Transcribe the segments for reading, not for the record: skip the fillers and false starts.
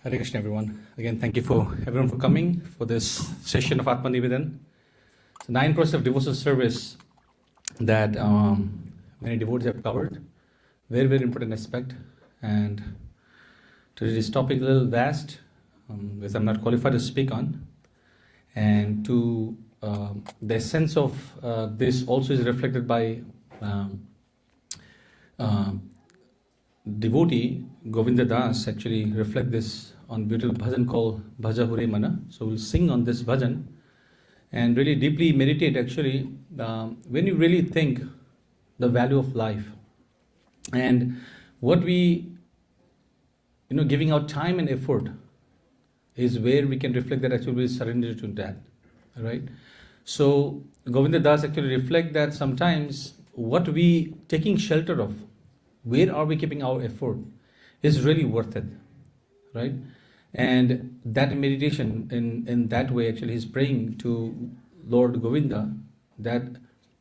Hare Krishna, everyone. Again, thank you for everyone for coming for this session of Atma-Nivedanam. It's a 9 process of devotional service that many devotees have covered. Very, very important aspect. And today's topic is a little vast, because I'm not qualified to speak on. And to the essence of this also is reflected by devotee Govinda Das actually reflect this on beautiful bhajan called Bhaja Hure Mana. So we'll sing on this bhajan and really deeply meditate actually when you really think the value of life and what we giving our time and effort is where we can reflect that actually we surrender to that, right? So Govinda Das actually reflect that sometimes what we taking shelter of, where are we keeping our effort, is really worth it, right? And that meditation in that way actually is praying to Lord Govinda that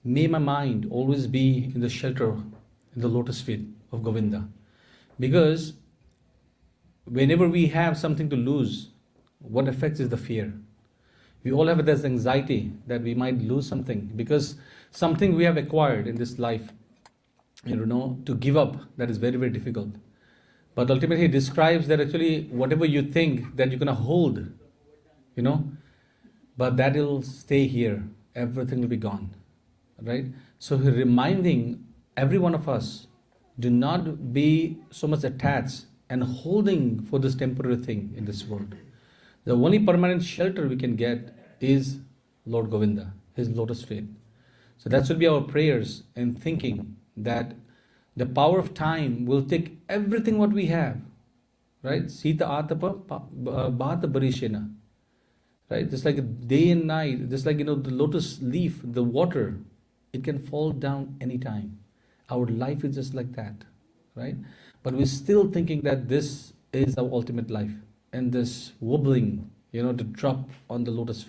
may my mind always be in the shelter, in the lotus feet of Govinda. Because whenever we have something to lose, what affects is the fear. We all have this anxiety that we might lose something because something we have acquired in this life, to give up, that is very, very difficult. But ultimately, he describes that actually whatever you think that you're going to hold, but that will stay here. Everything will be gone, right? So he's reminding every one of us, do not be so much attached and holding for this temporary thing in this world. The only permanent shelter we can get is Lord Govinda, his lotus feet. So that should be our prayers and thinking that the power of time will take everything what we have, right? Sita atapa bhata barishena, right? Just like day and night, just like, the lotus leaf, the water, it can fall down anytime. Our life is just like that, right? But we're still thinking that this is our ultimate life. And this wobbling, to drop on the lotus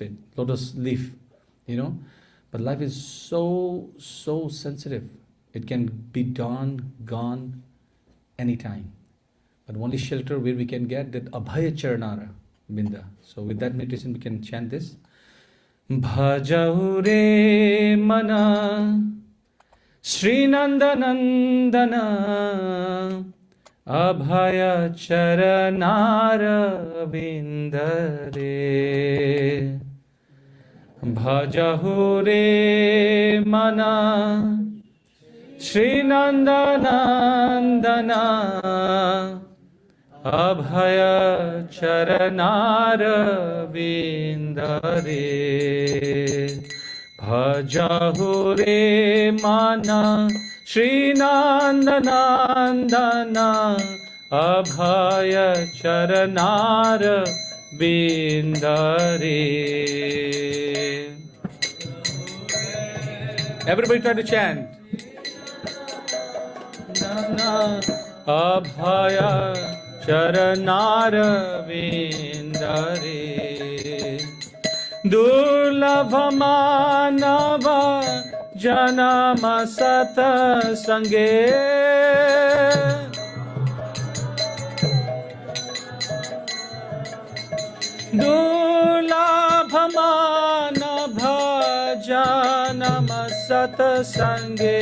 leaf, But life is so sensitive. It can be gone anytime. But only shelter where we can get that Abhaya Charanara Binda. So with that meditation we can chant this. Bhajaure mana Sri Nandanandana Abhaya Charanara Vindare Bhajahure mana Sri Nandanandana Abhaya Charanara Vindare Bhajahure mana Sri Nandanandana Abhaya Charanara Vindare. Everybody try to chant. Abhaya Charanara Vindare Durlabha Manava Janama Sata Sange Durlabha Manava Janama Sata Sange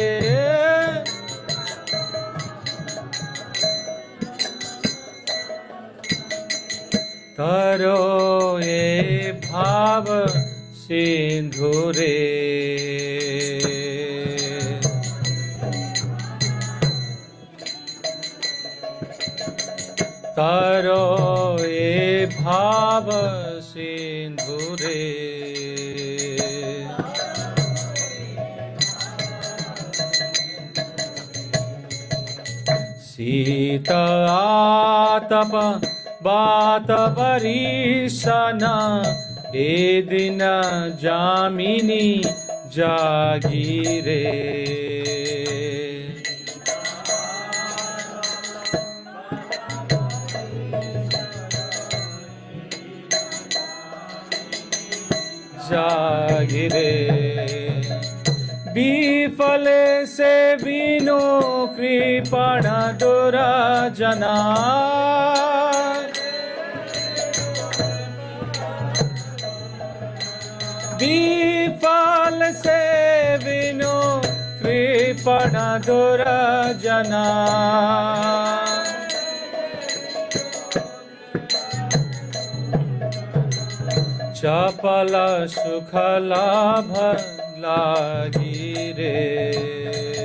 Karo e bhav sindhure Karo e bhav sindhure Sita atapa Bata Varishana Edina Jamini Jagire Jagire विफले से विनो कृपण दुराजना विफल से विनु कृपण दुर्जना चपल सुख लाभ लागी रे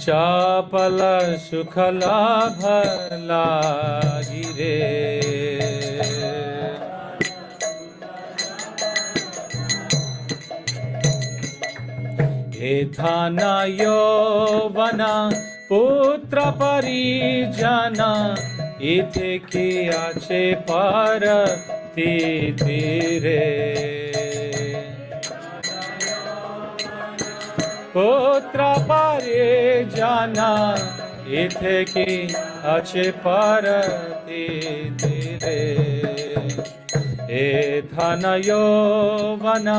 चपल सुख लाभ लागी रे हे धन यौवन पुत्र परिजन इथे कियाचे परती रे पुत्र परिजन इथे कियाचे परती रे हे धन यौवन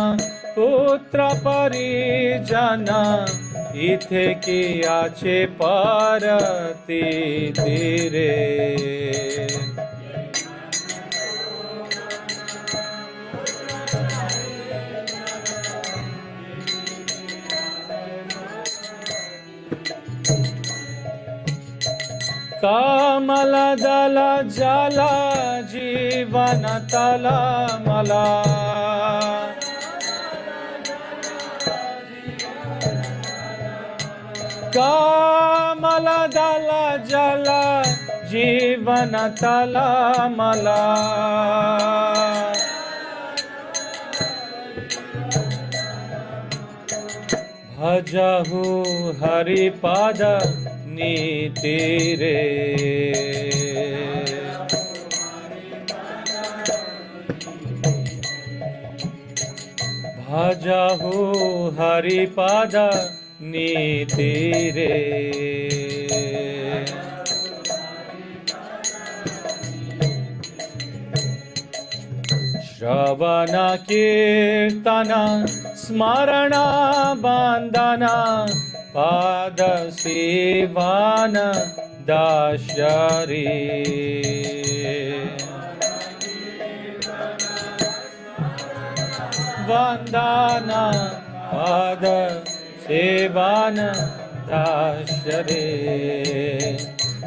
पुत्र परिजन इथे कियाचे परती रे कमल दल जल जीवन तल मला कमल दल जल जीवन तल मला भजहु हरिपद नीति रे भजहु हरिपद नीति रे श्रवण कीर्तन स्मरण बंदन पाद सेवन दाशरी वंदन पाद सेवन दाशरे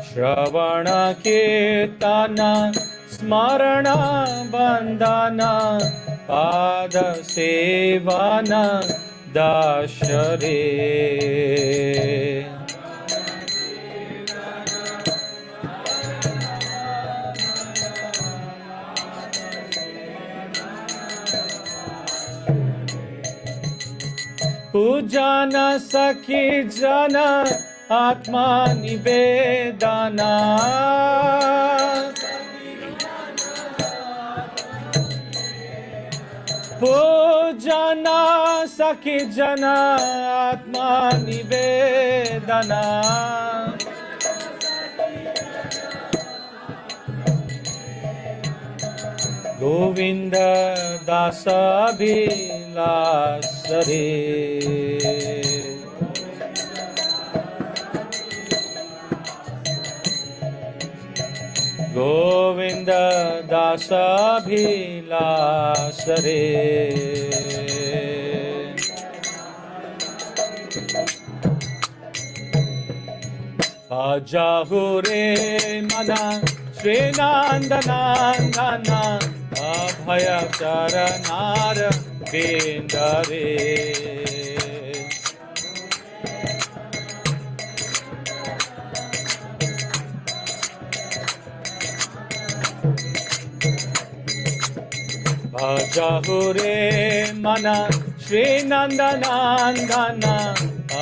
श्रवण कीर्तन स्मरण बंदन पाद सेवन दाशरे पूजन सखी जन आत्मा-निवेदना पूजन सखी जन आत्मा-निवेदना गोविंद दास अभिलाष रे गोविंद दास अभिलाष रे भजहु रे मना श्री नंदनंदन अभय चरणार विंद रे भजहु रे मना श्री नंदनंदन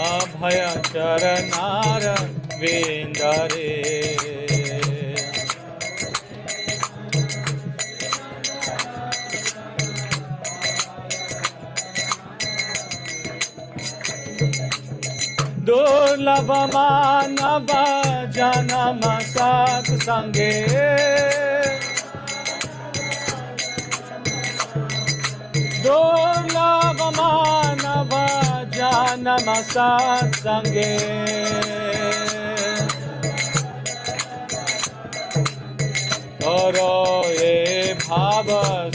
अभय चरणार विंद रे दुर्लभ मानव जन्म सत्संगे दुर्लभ मानव जन्म सत्संगे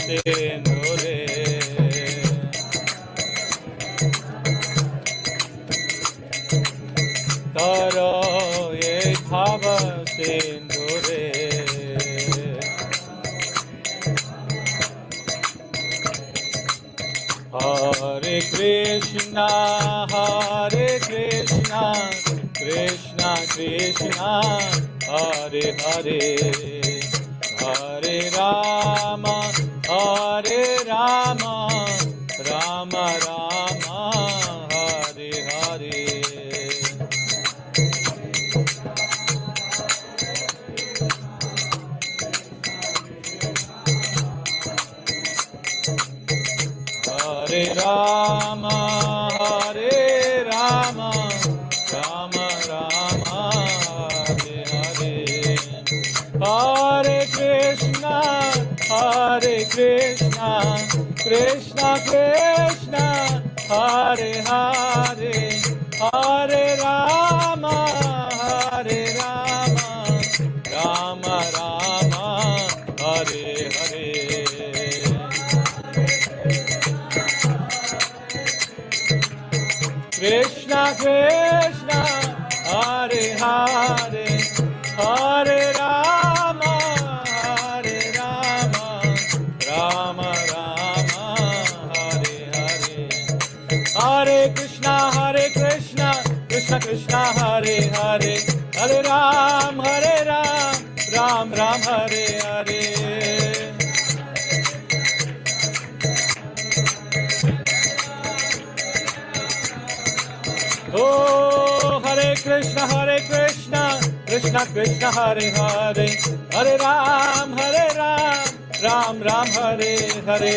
सिंधुरे तारो ये भाव सिंधुरे Hare Krishna, Krishna Krishna, Hare Hare, Hare Rama, Rama Rama, Hare Hare. Hare Rama, Rama Rama, Hare Hare. Hare Krishna, Krishna Krishna, Hare Hare, Hare Rama, Rama Rama, Hare Hare. Krishna Krishna, Hare Hare, Hare Rama, Rama Rama, Hare Hare. Hare Krishna, Krishna Krishna, Hare Hare, Hare Ram, Ram Hare Hare. Oh, Hare Krishna, Krishna Krishna, Hare Hare, Hare Ram, Ram Hare Hare.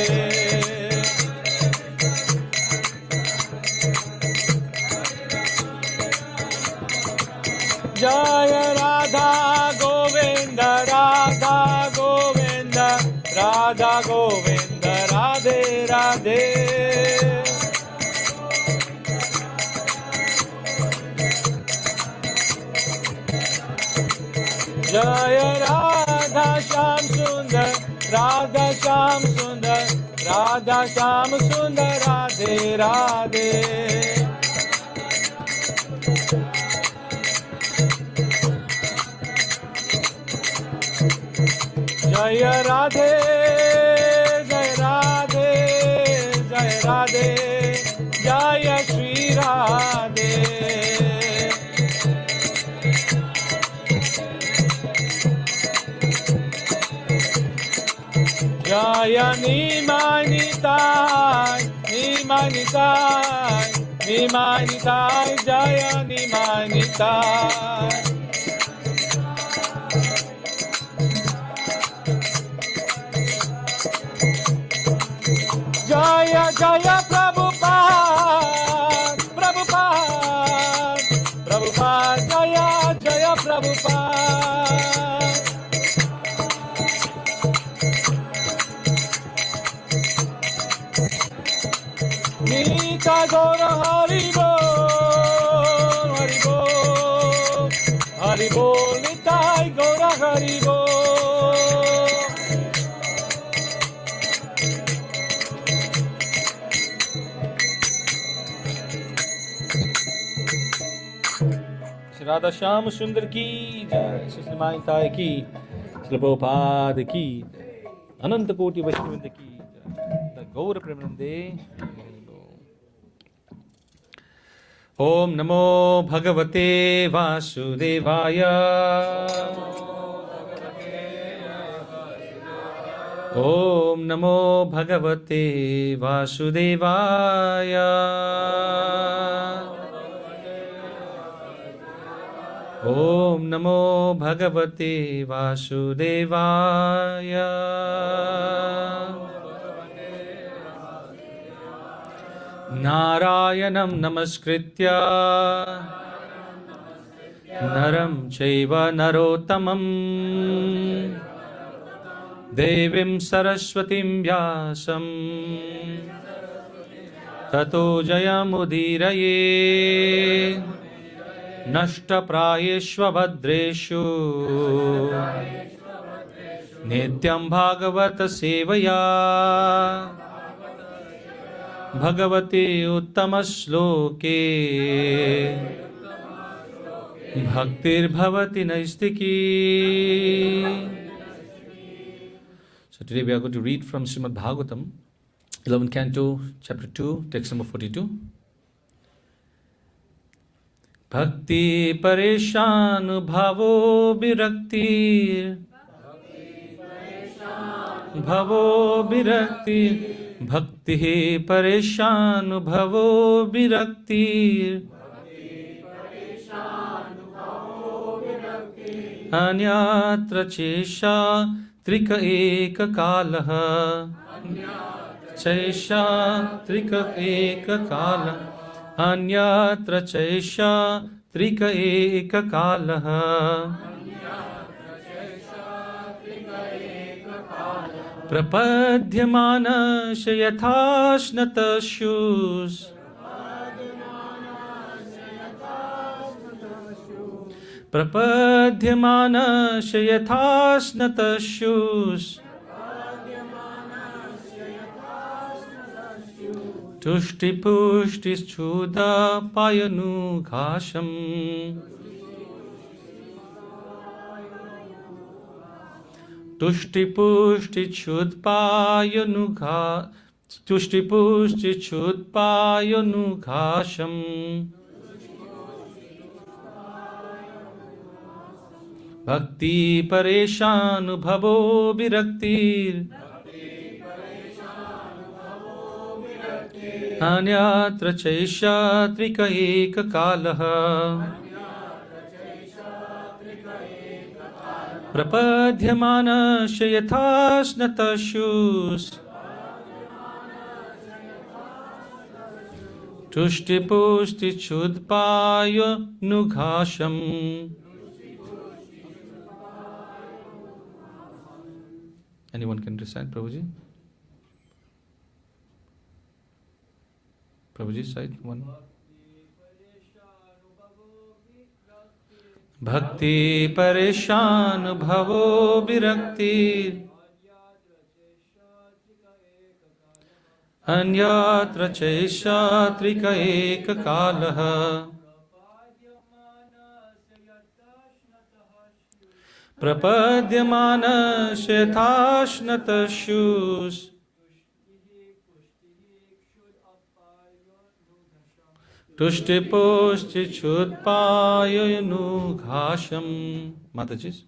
Jaya Radha Govinda, Radha Govinda, Radha Govinda, Radhe Radhe. Jaya Radha Shyam Sundar, Radha Shyam Sundar, Radha Shyam Sundar, Radhe Radhe. Jaya Radhe, Jaya Radhe, Jaya Radhe, Jaya Shri Radhe. Jaya Nimai Nitai, Jaya Nimai Nitai. Jaya Jaya Prabhupada, Prabhupada, Jaya Jaya Prabhupada. Nita Gora Haribol, Haribol, Nitai Gora Haribol. Shri Radha Shyam Sundar ki jai, Shri Mai Tai ki, Shri Prabhupada ki, Ananta Koti Vaishnavrinda ki jai, Gaura Premanande. Om Namo Bhagavate Vasudevaya. Om Namo Bhagavate Vasudevaya. Om Namo Bhagavate Vasudevaya. Narayanam Namaskritya Naram Chaiva Narottamam Devim Saraswatim Vyasam Tato Jayamudiraye Nashta Prayeshva Bhadreshu Nityam Bhagavata Sevaya Bhagavate Uttamasloke Bhaktir Bhavati Naistiki. So today we are going to read from Srimad Bhagavatam, 11th Canto, Chapter 2, text number 42. Bhakti Pareshan Bhavo Virakti Bhavo Virakti Bhakti Pareshan Bhavo Virakti Anyatra Chesha Trika Eka Kalaha Chesha Trika Eka Kalaha Anyatra Chesha Trika Eka Kalaha Prapadyamana Shayatashnatashyus Prapadyamana Shayatashnatashyus Tushti Pushti Chuda Payanu Ghasham Tushti Pushti Chudpayanu Tushti Pushti Chudpayanu Ghasham Bhakti Pareshanu Bhavo Viraktir Anyatra Chaisha Trika Eka Kalaha Prapadyamana Shayatashnatashyus Tushti Pushti Chudpaya Nughasham. Anyone can recite, Prabhuji? Prabhuji, side one. Bhakti Pareshan Bhavo Virakti Anyatra Chesha Trika Eka Kalaha Prapadyamana Shetashnatashyus Tushti Pushti Chudpayanu Ghasham. Mataji's.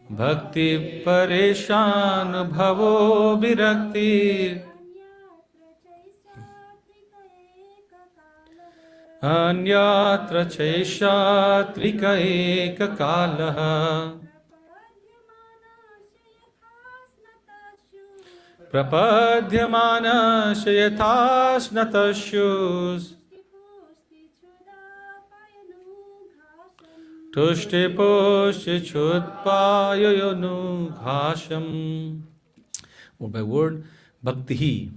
Bhakti Pareshan Bhavo Virakti Anyatra Chaisha Trika Eka Kalaha Prapadyamana Shayatashnatashyus Tushti Pushti Chudpayanu Ghasham. Word by word, Bhakti,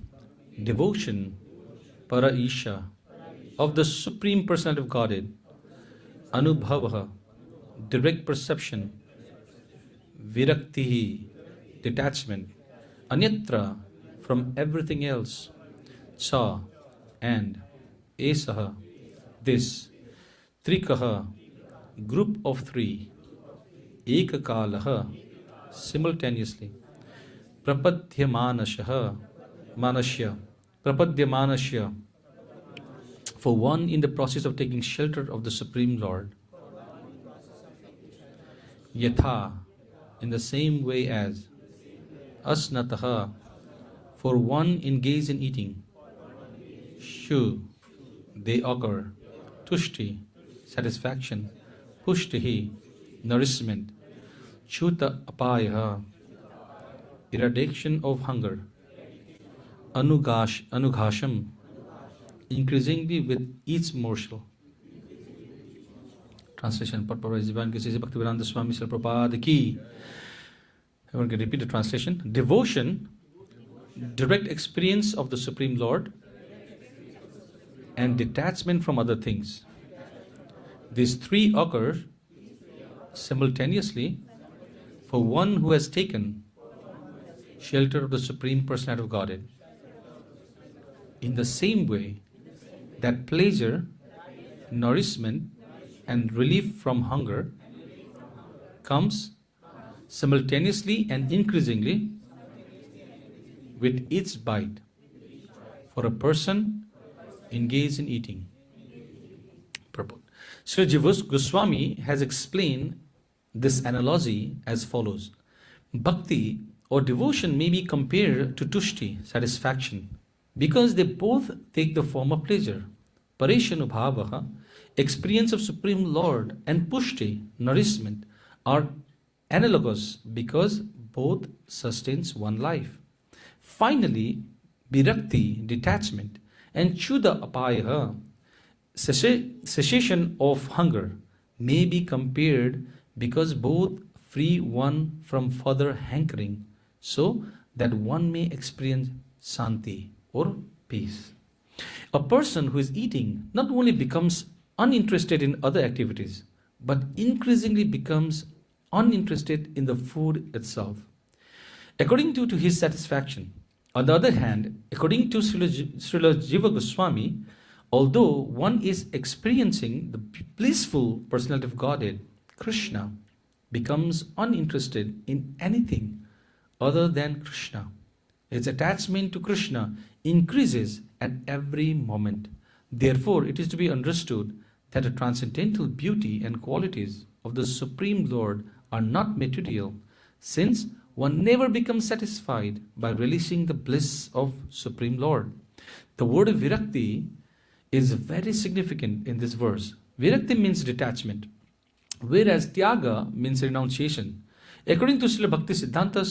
devotion, Para Isha, of the Supreme Personality of Godhead, Anubhava, direct perception, Virakti, detachment, Anyatra, from everything else, Cha, and, Esaha, this, Trikaha, group of three, Ekakalaha, simultaneously, Prapadhyamanashya, Prapadhyamanashya, for one in the process of taking shelter of the Supreme Lord, Yatha, in the same way as, Asnataha, for one engaged in eating, Shu, they occur, Tushti, satisfaction, Pushtihi, nourishment, Chuta Apayaha, eradication of hunger, Anughasham, increasingly with each morsel. Translation. Bhaktivedanta Swami Srila Prabhupada ki. I'm going to repeat the translation. Devotion, direct experience of the Supreme Lord, and detachment from other things. These three occur simultaneously for one who has taken shelter of the Supreme Personality of Godhead. In the same way that pleasure, nourishment, and relief from hunger comes simultaneously and increasingly with each bite for a person engaged in eating. Purport. Srila Goswami has explained this analogy as follows. Bhakti or devotion may be compared to tushti, satisfaction, because they both take the form of pleasure. Pareshanubhavaha, experience of Supreme Lord, and pushti, nourishment, are analogous because both sustains one life. Finally, virakti, detachment, and chuda apaya, cessation of hunger, may be compared because both free one from further hankering, so that one may experience santi or peace. A person who is eating not only becomes uninterested in other activities, but increasingly becomes uninterested in the food itself, according to his satisfaction. On the other hand, according to Srila Jiva Goswami, although one is experiencing the blissful personality of Godhead, Krishna becomes uninterested in anything other than Krishna. His attachment to Krishna increases at every moment. Therefore, it is to be understood that the transcendental beauty and qualities of the Supreme Lord are not material, since one never becomes satisfied by releasing the bliss of Supreme Lord. The word virakti is very significant in this verse. Virakti means detachment, whereas tyaga means renunciation. According to Srila Bhakti Siddhanta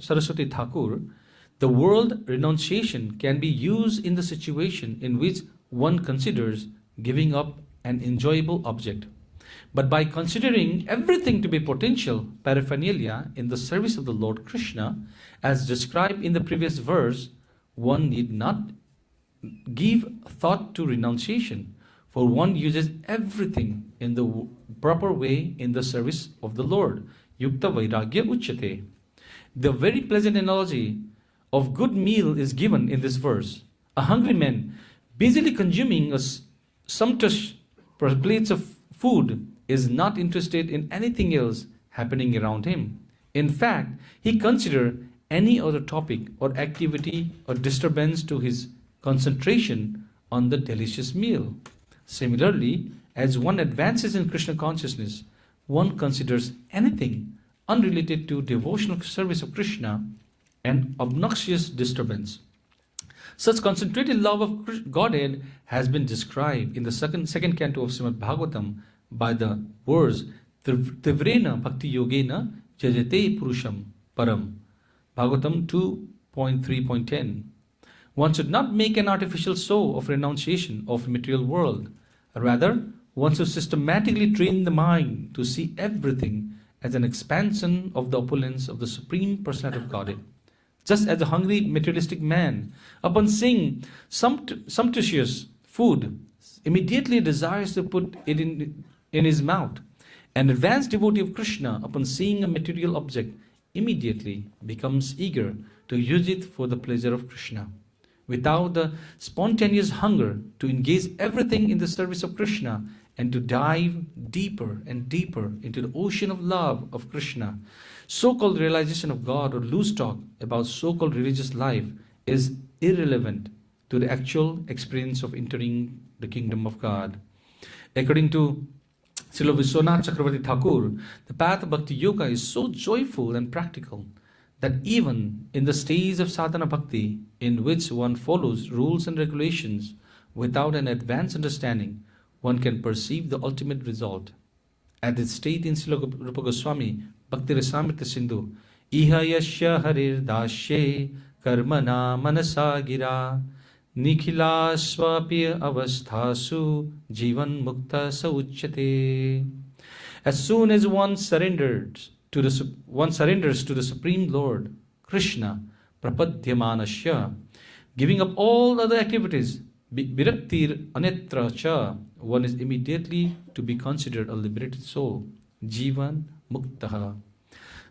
Saraswati Thakur, the word renunciation can be used in the situation in which one considers giving up an enjoyable object. But by considering everything to be potential paraphernalia in the service of the Lord Krishna, as described in the previous verse, one need not give thought to renunciation, for one uses everything in the proper way in the service of the Lord. Yukta Vairagya Uchyate. The very pleasant analogy of good meal is given in this verse. A hungry man busily consuming a sumptuous plates of food is not interested in anything else happening around him. In fact, he considers any other topic or activity or disturbance to his concentration on the delicious meal. Similarly, as one advances in Krishna consciousness, one considers anything unrelated to devotional service of Krishna an obnoxious disturbance. Such concentrated love of Godhead has been described in the second canto of Srimad Bhagavatam by the words Tivrena Bhakti Yogena Jajate Purusham Param. Bhagavatam 2.3.10. One should not make an artificial show of renunciation of material world. Rather, one should systematically train the mind to see everything as an expansion of the opulence of the Supreme Personality of Godhead. Just as a hungry materialistic man, upon seeing sumptuous food, immediately desires to put it in his mouth. An advanced devotee of Krishna, upon seeing a material object, immediately becomes eager to use it for the pleasure of Krishna. Without the spontaneous hunger to engage everything in the service of Krishna and to dive deeper and deeper into the ocean of love of Krishna, so-called realization of God or loose talk about so-called religious life is irrelevant to the actual experience of entering the kingdom of God. According to Srila Vishwanath Chakravarti Thakur, the path of Bhakti Yoga is so joyful and practical that even in the stage of sadhana bhakti, in which one follows rules and regulations without an advanced understanding, one can perceive the ultimate result. At this state in Srila Rupa Goswami Bhakti Rasamrita Sindhu, Iha yasya harir dashe karmana manasa gira nikhila swapi avasthasu jivan mukta sauchyate. As soon as one surrenders to the Supreme Lord Krishna, prapadhyamanasya, giving up all other activities, Viraktir anetra cha, one is immediately to be considered a liberated soul. Jivan muktaha.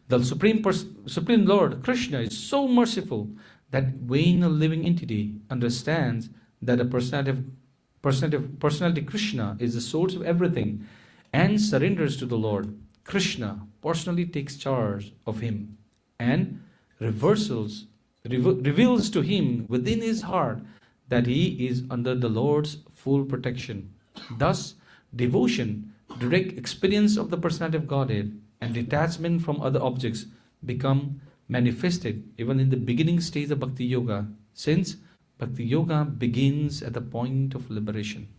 The Supreme Lord Krishna is so merciful that when a living entity understands that a personality Krishna is the source of everything and surrenders to the Lord, Krishna personally takes charge of him and reveals to him within his heart that he is under the Lord's full protection. Thus, devotion, direct experience of the personality of Godhead, and detachment from other objects become manifested even in the beginning stage of Bhakti Yoga, since Bhakti Yoga begins at the point of liberation.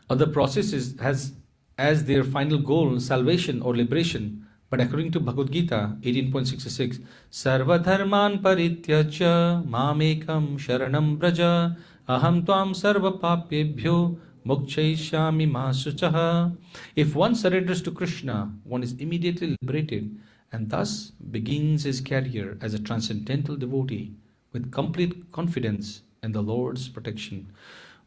Other processes has as their final goal salvation or liberation, but according to Bhagavad Gita 18.66, Sarva dharman parityaja mamekam sharanam braja aham tvam sarva papyebhyo mokshayishyami masuchaha. If one surrenders to Krishna, one is immediately liberated and thus begins his career as a transcendental devotee with complete confidence in the Lord's protection.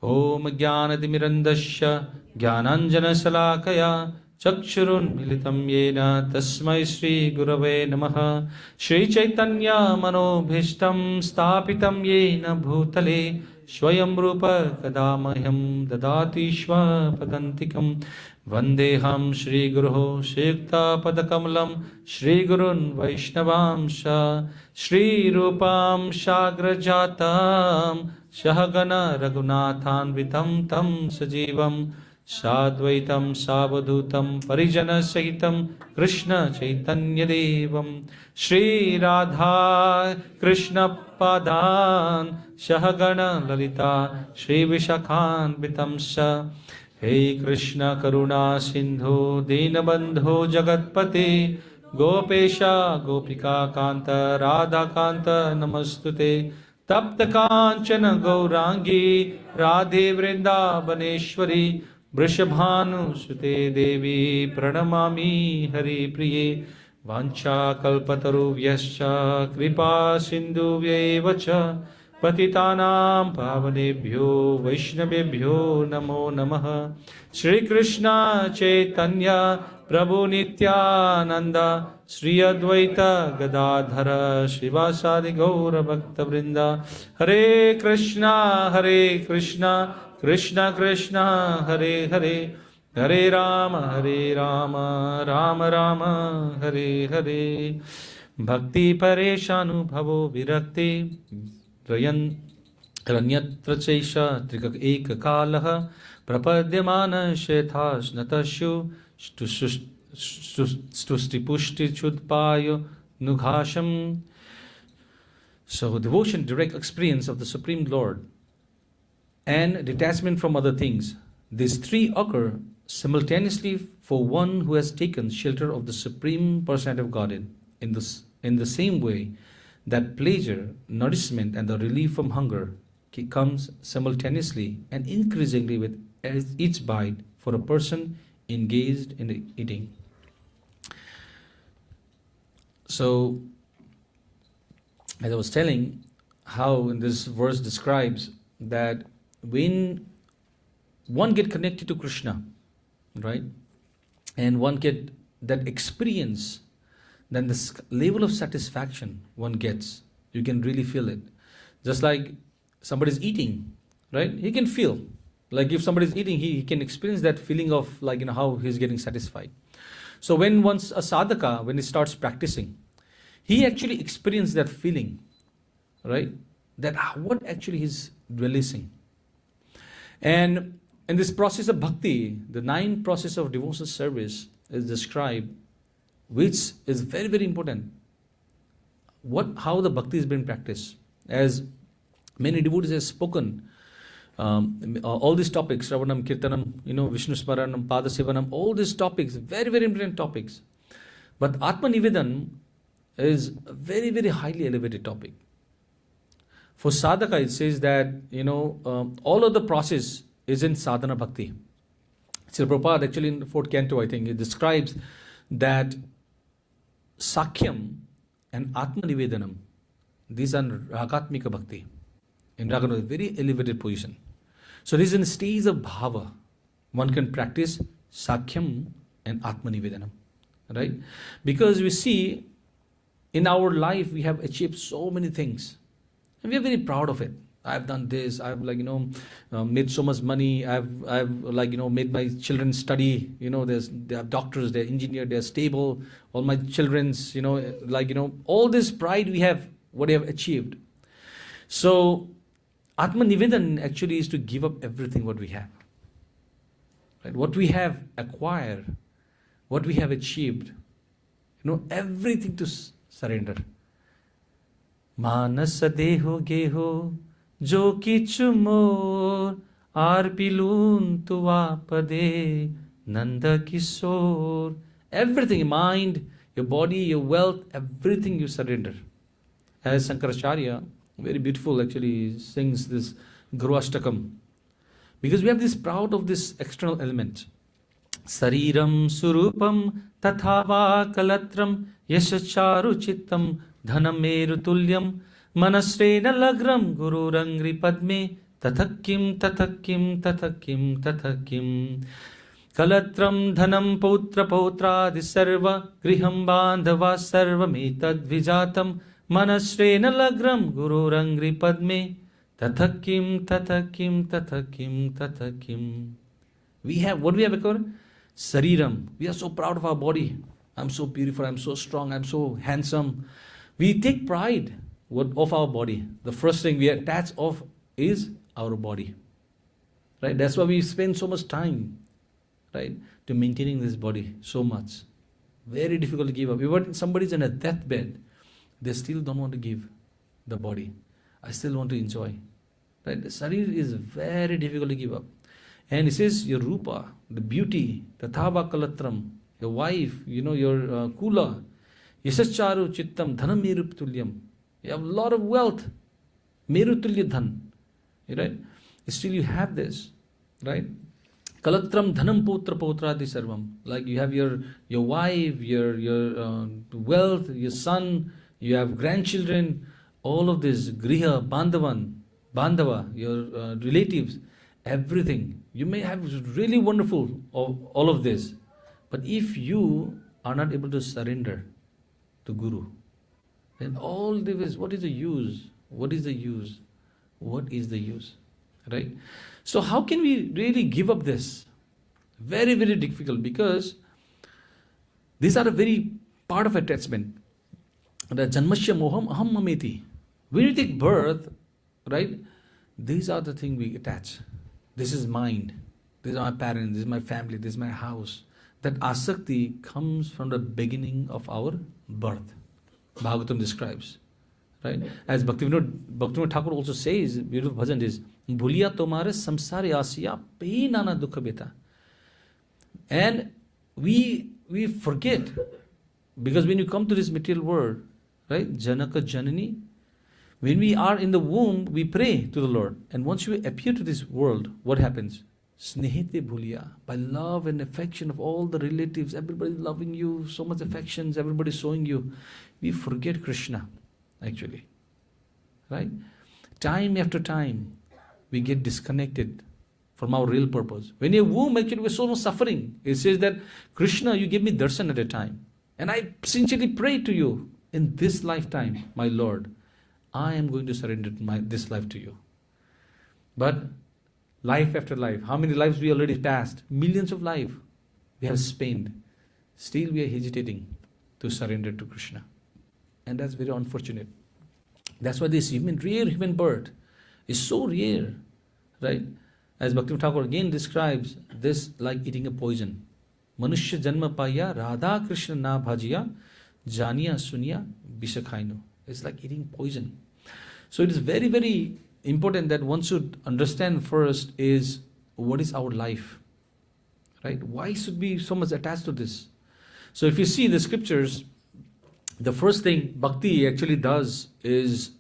Om Jnanatimirandasya Jnananjana Salakaya Chakshurun Militam Yena Tasmai Shri Gurave Namaha. Shri Chaitanya Manobhishtam Stapitam Yena Bhutale Swayam Rupa Kadamahyam Dadati Shva Padantikam Vandeham Shri Guru Shekta Padakamalam Shri Gurun Vaishnavamsha Shri Rupam Shagrajatam Shahagana Raghunathan Vitam Tam Sajivam Sadvaitam Savadhutam Parijana Sahitam Krishna Chaitanya Devam Shri Radha Krishna Padan Shahagana Lalita Shri Vishakhan Vitamsa. Hey Krishna Karuna Sindhu Dinabandho Jagatpate Gopesha Gopika Kanta Radha Kanta Namastute Tapta Kanchana Gaurangi Radhe Vrindavaneshwari Vrishabhanu Sute Devi Pranamami Hari Priye Vancha Kalpataru Vyascha Kripa Sindhu Vyevacha Patitanam Pavanebhyo Vaishnavebhyo Namo Namaha. Shri Krishna Chaitanya Prabhu Nityananda Sri Advaita Gadadhara Shivasadi Gaura Bhakta Vrinda. Hare Krishna Krishna Krishna Hare Hare Hare Rama Rama Rama Hare Hare. Bhakti Pareshanu Bhavo Virakti Ranyatra Chaisha Trikak Ekakalaha Prapadyamana Shethas Natashu Stustipushti Chudpayo Nughasham. So devotion, direct experience of the Supreme Lord, and detachment from other things. These three occur simultaneously for one who has taken shelter of the Supreme Personality of Godhead. In the same way that pleasure, nourishment, and the relief from hunger comes simultaneously and increasingly with each bite for a person engaged in eating. So, as I was telling, how in this verse describes that when one get connected to Krishna, right, and one get that experience, then this level of satisfaction one gets, you can really feel it. Just like somebody's eating, right? He can feel. Like if somebody's eating, he can experience that feeling of like, how he's getting satisfied. So when once a sadhaka, when he starts practicing, he actually experiences that feeling, right? That what actually he's releasing. And in this process of bhakti, the 9 process of devotional service is described, which is very, very important. How the bhakti is being practiced. As many devotees have spoken, all these topics, Ravanam, Kirtanam, Vishnu Smaranam, Padasivanam, all these topics, very, very important topics. But Atma-Nivedanam is a very, very highly elevated topic. For sadhaka, it says that, all of the process is in sadhana bhakti. Srila Prabhupada, actually in the 4th canto, I think, it describes that Sakhyam and Atma-Nivedanam, these are Ragatmika bhakti. in Dragon, a very elevated position. So this is in the stage of bhava. One can practice Sakhyam and Atma-Nivedanam. Right? Because we see in our life we have achieved so many things. And we are very proud of it. I've done this. I've made so much money. I've made my children study. They are doctors. They're engineers. They're stable. All my children's all this pride we have. What we have achieved. So Atma-Nivedan actually is to give up everything what we have. Right? What we have acquired, what we have achieved. Everything to surrender. Manasa deho geho jo kichu mor arpilun tuva pade nanda kisor. Everything, your mind, your body, your wealth, everything you surrender. As Sankaracharya, very beautiful actually, sings this Guru Ashtakam. Because we have this proud of this external element. Sariram surupam tathava kalatram yashacharu chittam dhanameru tulyam manasrena lagram guru rangri padme tathakim tathakim tathakim tathakim kalatram dhanam pautra pautradi sarva griham bandhava sarvametad vijatam manasrena lagram guru rangri padme tathakim tathakim tathakim tathakim. We have, what we have acquired? Sariram. We are so proud of our body. I'm so beautiful, I'm so strong, I'm so handsome. We take pride of our body. The first thing we attach of is our body. Right? That's why we spend so much time, right, to maintaining this body so much. Very difficult to give up. Even somebody's in a deathbed, they still don't want to give the body. I still want to enjoy. Right? The sarir is very difficult to give up. And it says your rupa, the beauty, the thava kalatram, your wife, your kula, yasascharu chittam, dhanam meru tulyam. You have a lot of wealth, meru tulya dhan. Right? Still you have this, right? Kalatram dhanam putra pautradi sarvam. Like you have your wife, your wealth, your son, you have grandchildren, all of this, griha, bandhava, your relatives, everything. You may have really wonderful all of this. But if you are not able to surrender to Guru, then all this, what is the use? What is the use? What is the use? Right? So how can we really give up this? Very, very difficult, because these are a very part of attachment. The janmasya moham aham mameti. When you take birth, right, these are the things we attach. This is mine. These are my parents. This is my family. This is my house. That asakti comes from the beginning of our birth. Bhagavatam describes. Right? As Bhaktivinoda Thakur also says, beautiful bhajan is, Bhuliya tomare samsare asiya pe nana dukha beta. And we forget, because when you come to this material world, right, Janaka Janani, when we are in the womb, we pray to the Lord. And once you appear to this world, what happens? Snehete bhuliya. By love and affection of all the relatives, everybody loving you, so much affections, everybody showing you. We forget Krishna, actually. Right? Time after time, we get disconnected from our real purpose. When you're womb, actually, we're so much suffering. It says that, Krishna, you gave me darshan at a time. And I sincerely pray to you, in this lifetime, my Lord, I am going to surrender this life to you. But life after life, how many lives we already passed? Millions of lives we have spent. Still we are hesitating to surrender to Krishna. And that's very unfortunate. That's why this rare human birth is so rare. Right? As Bhaktivinoda Thakur again describes this like eating a poison. Manushya janma paya radha krishna na bhajiya janiya sunya bishakhainu. It's like eating poison. So it is very, very important that one should understand first is, what is our life? Right? Why should we be so much attached to this? So if you see the scriptures, the first thing bhakti actually does is,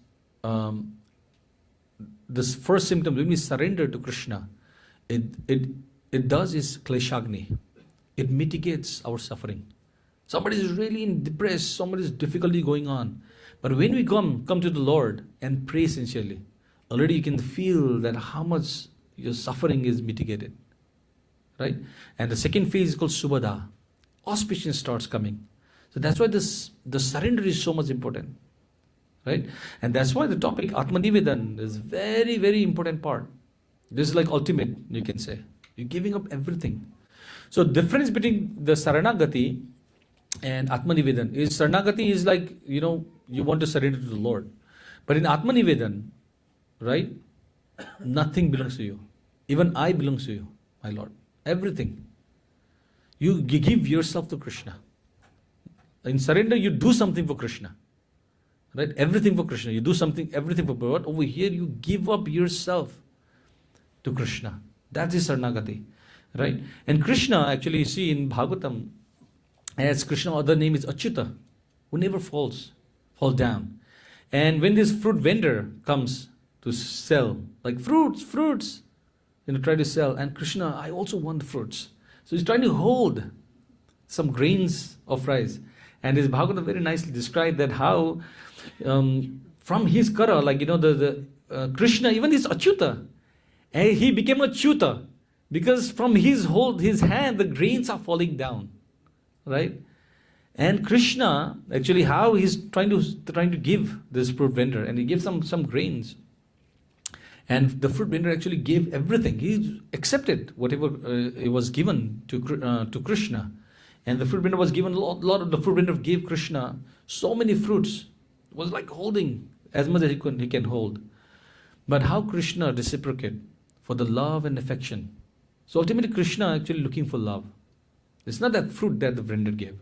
this first symptom, when we surrender to Krishna, it does is kleshagni. It mitigates our suffering. Somebody is really depressed, somebody is difficulty going on. But when we come to the Lord and pray sincerely, already you can feel that how much your suffering is mitigated. Right? And the second phase is called Subhada. Auspicious starts coming. So that's why the surrender is so much important. Right? And that's why the topic Atma-Nivedanam is very, very important part. This is like ultimate, you can say. You're giving up everything. So difference between the Saranagati and Atma-Nivedanam is Saranagati is like, you want to surrender to the Lord. But in Atma-Nivedanam, right, nothing belongs to you. Even I belongs to you, my Lord. Everything. You give yourself to Krishna. In surrender, you do something for Krishna. Right? Everything for Krishna. You do something, everything for God. Over here, you give up yourself to Krishna. That is Saranagati. Right? And Krishna, actually, you see in Bhagavatam, as Krishna, other name is Achyuta, who never fall down. And when this fruit vendor comes to sell, like fruits, try to sell, and Krishna, I also want fruits. So he's trying to hold some grains of rice. And this Bhagavatam very nicely described that how from his kara, like, the Krishna, even this Achyuta, and he became a Achyuta because from his hand, the grains are falling down. Right? And Krishna, actually, how he's trying to give this fruit vendor, and he gives some grains. And the fruit vendor actually gave everything. He accepted whatever it was given to Krishna. And the fruit vendor was given a lot of the fruit vendor gave Krishna so many fruits. It was like holding as much as he can hold. But how Krishna reciprocated for the love and affection. So ultimately Krishna actually looking for love. It's not that fruit that the vendor gave.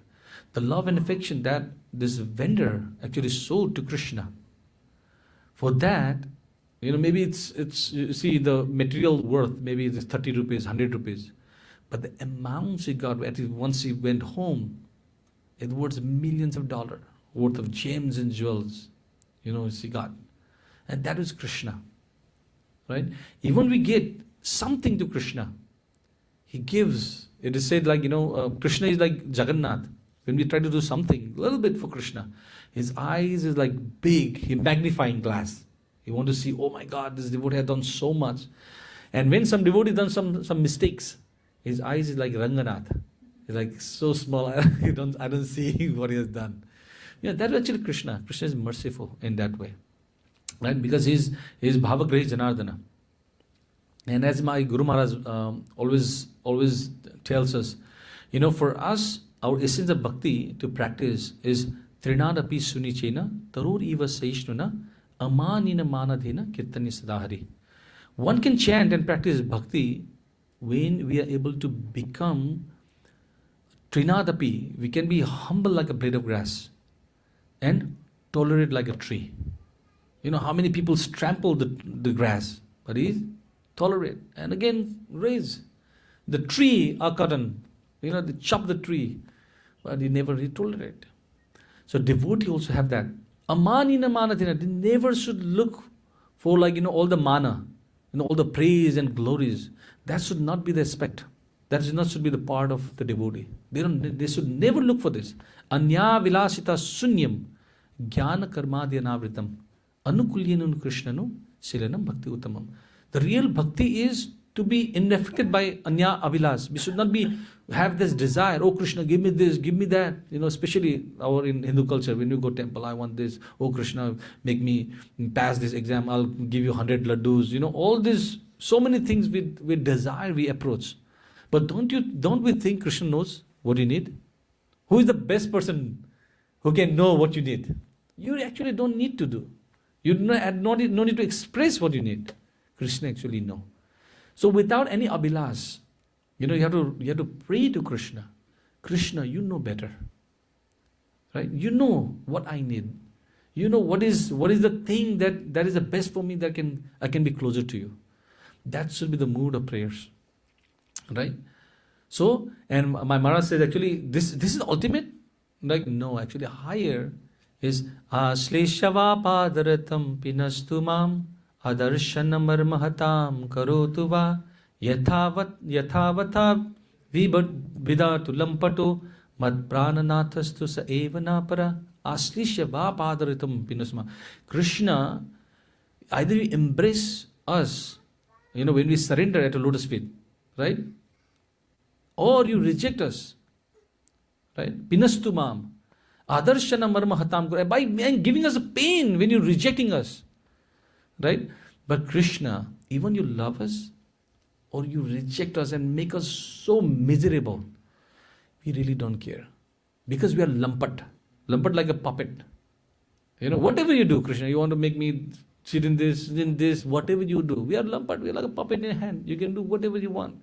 The love and affection that this vendor actually sold to Krishna. For that, maybe it's you see the material worth, maybe it's 30 rupees, 100 rupees. But the amounts he got, at least once he went home, it was millions of dollars worth of gems and jewels, he got. And that is Krishna. Right? Even we get something to Krishna, he gives. It is said like, Krishna is like Jagannath. When we try to do something, a little bit for Krishna, his eyes is like big, magnifying glass. You want to see, oh my God, this devotee has done so much. And when some devotee done some mistakes, his eyes is like Ranganath. It's like so small, I don't see what he has done. That is actually Krishna. Krishna is merciful in that way. Right? Because he's Bhavagrahi Janardana. And as my Guru Maharaj always tells us, for us, our essence of bhakti to practice is Trinadapi Sunichena, Tarur Eva Saishnuna, Amanina Manadhena, Kirtani Sadahari. One can chant and practice bhakti when we are able to become Trinadapi. We can be humble like a blade of grass and tolerate like a tree. How many people trample the grass, but he tolerate and again raise. The tree are cutting, they chop the tree, but he never tolerate. So devotee also have that. Amanina manadhina, they never should look for all the mana, all the praise and glories. That should not be the aspect. That should be the part of the devotee. They should never look for this. Anya vilasita sunyam, jnana karmadya navritam, anukulyanun krishnanu, silanam bhakti uttamam. The real bhakti is to be unaffected by anya avilas. We should not have this desire, oh Krishna, give me this, give me that. Especially in Hindu culture, when you go temple, I want this. Oh Krishna, make me pass this exam, I'll give you 100 laddus. All this, so many things with desire we approach. But don't we think Krishna knows what you need? Who is the best person who can know what you need? You actually don't need to do. You no need to express what you need. Krishna actually know. So without any abhilas, you have to pray to Krishna. Krishna, you know better. Right? You know what I need. You know what is the thing that is the best for me, that I can be closer to you. That should be the mood of prayers. Right? So, and my Maharaj says actually this is the ultimate. Like, no, actually higher is Ashleshava padaratam pinastumam adarshana mahatam karotuva yathavata vidatu lampato mad prananathastu sa evana para Ashleshava padaratam pinastumam. Krishna either you embrace us, when we surrender at a lotus feet, right? Or you reject us, right? Pinastu mam. Adarshana marma hatam kura. By giving us a pain when you're rejecting us, right? But Krishna, even you love us or you reject us and make us so miserable, we really don't care. Because we are lumpat like a puppet. Whatever you do, Krishna, you want to make me sit in this, whatever you do, we are lumpat, we are like a puppet in your hand. You can do whatever you want.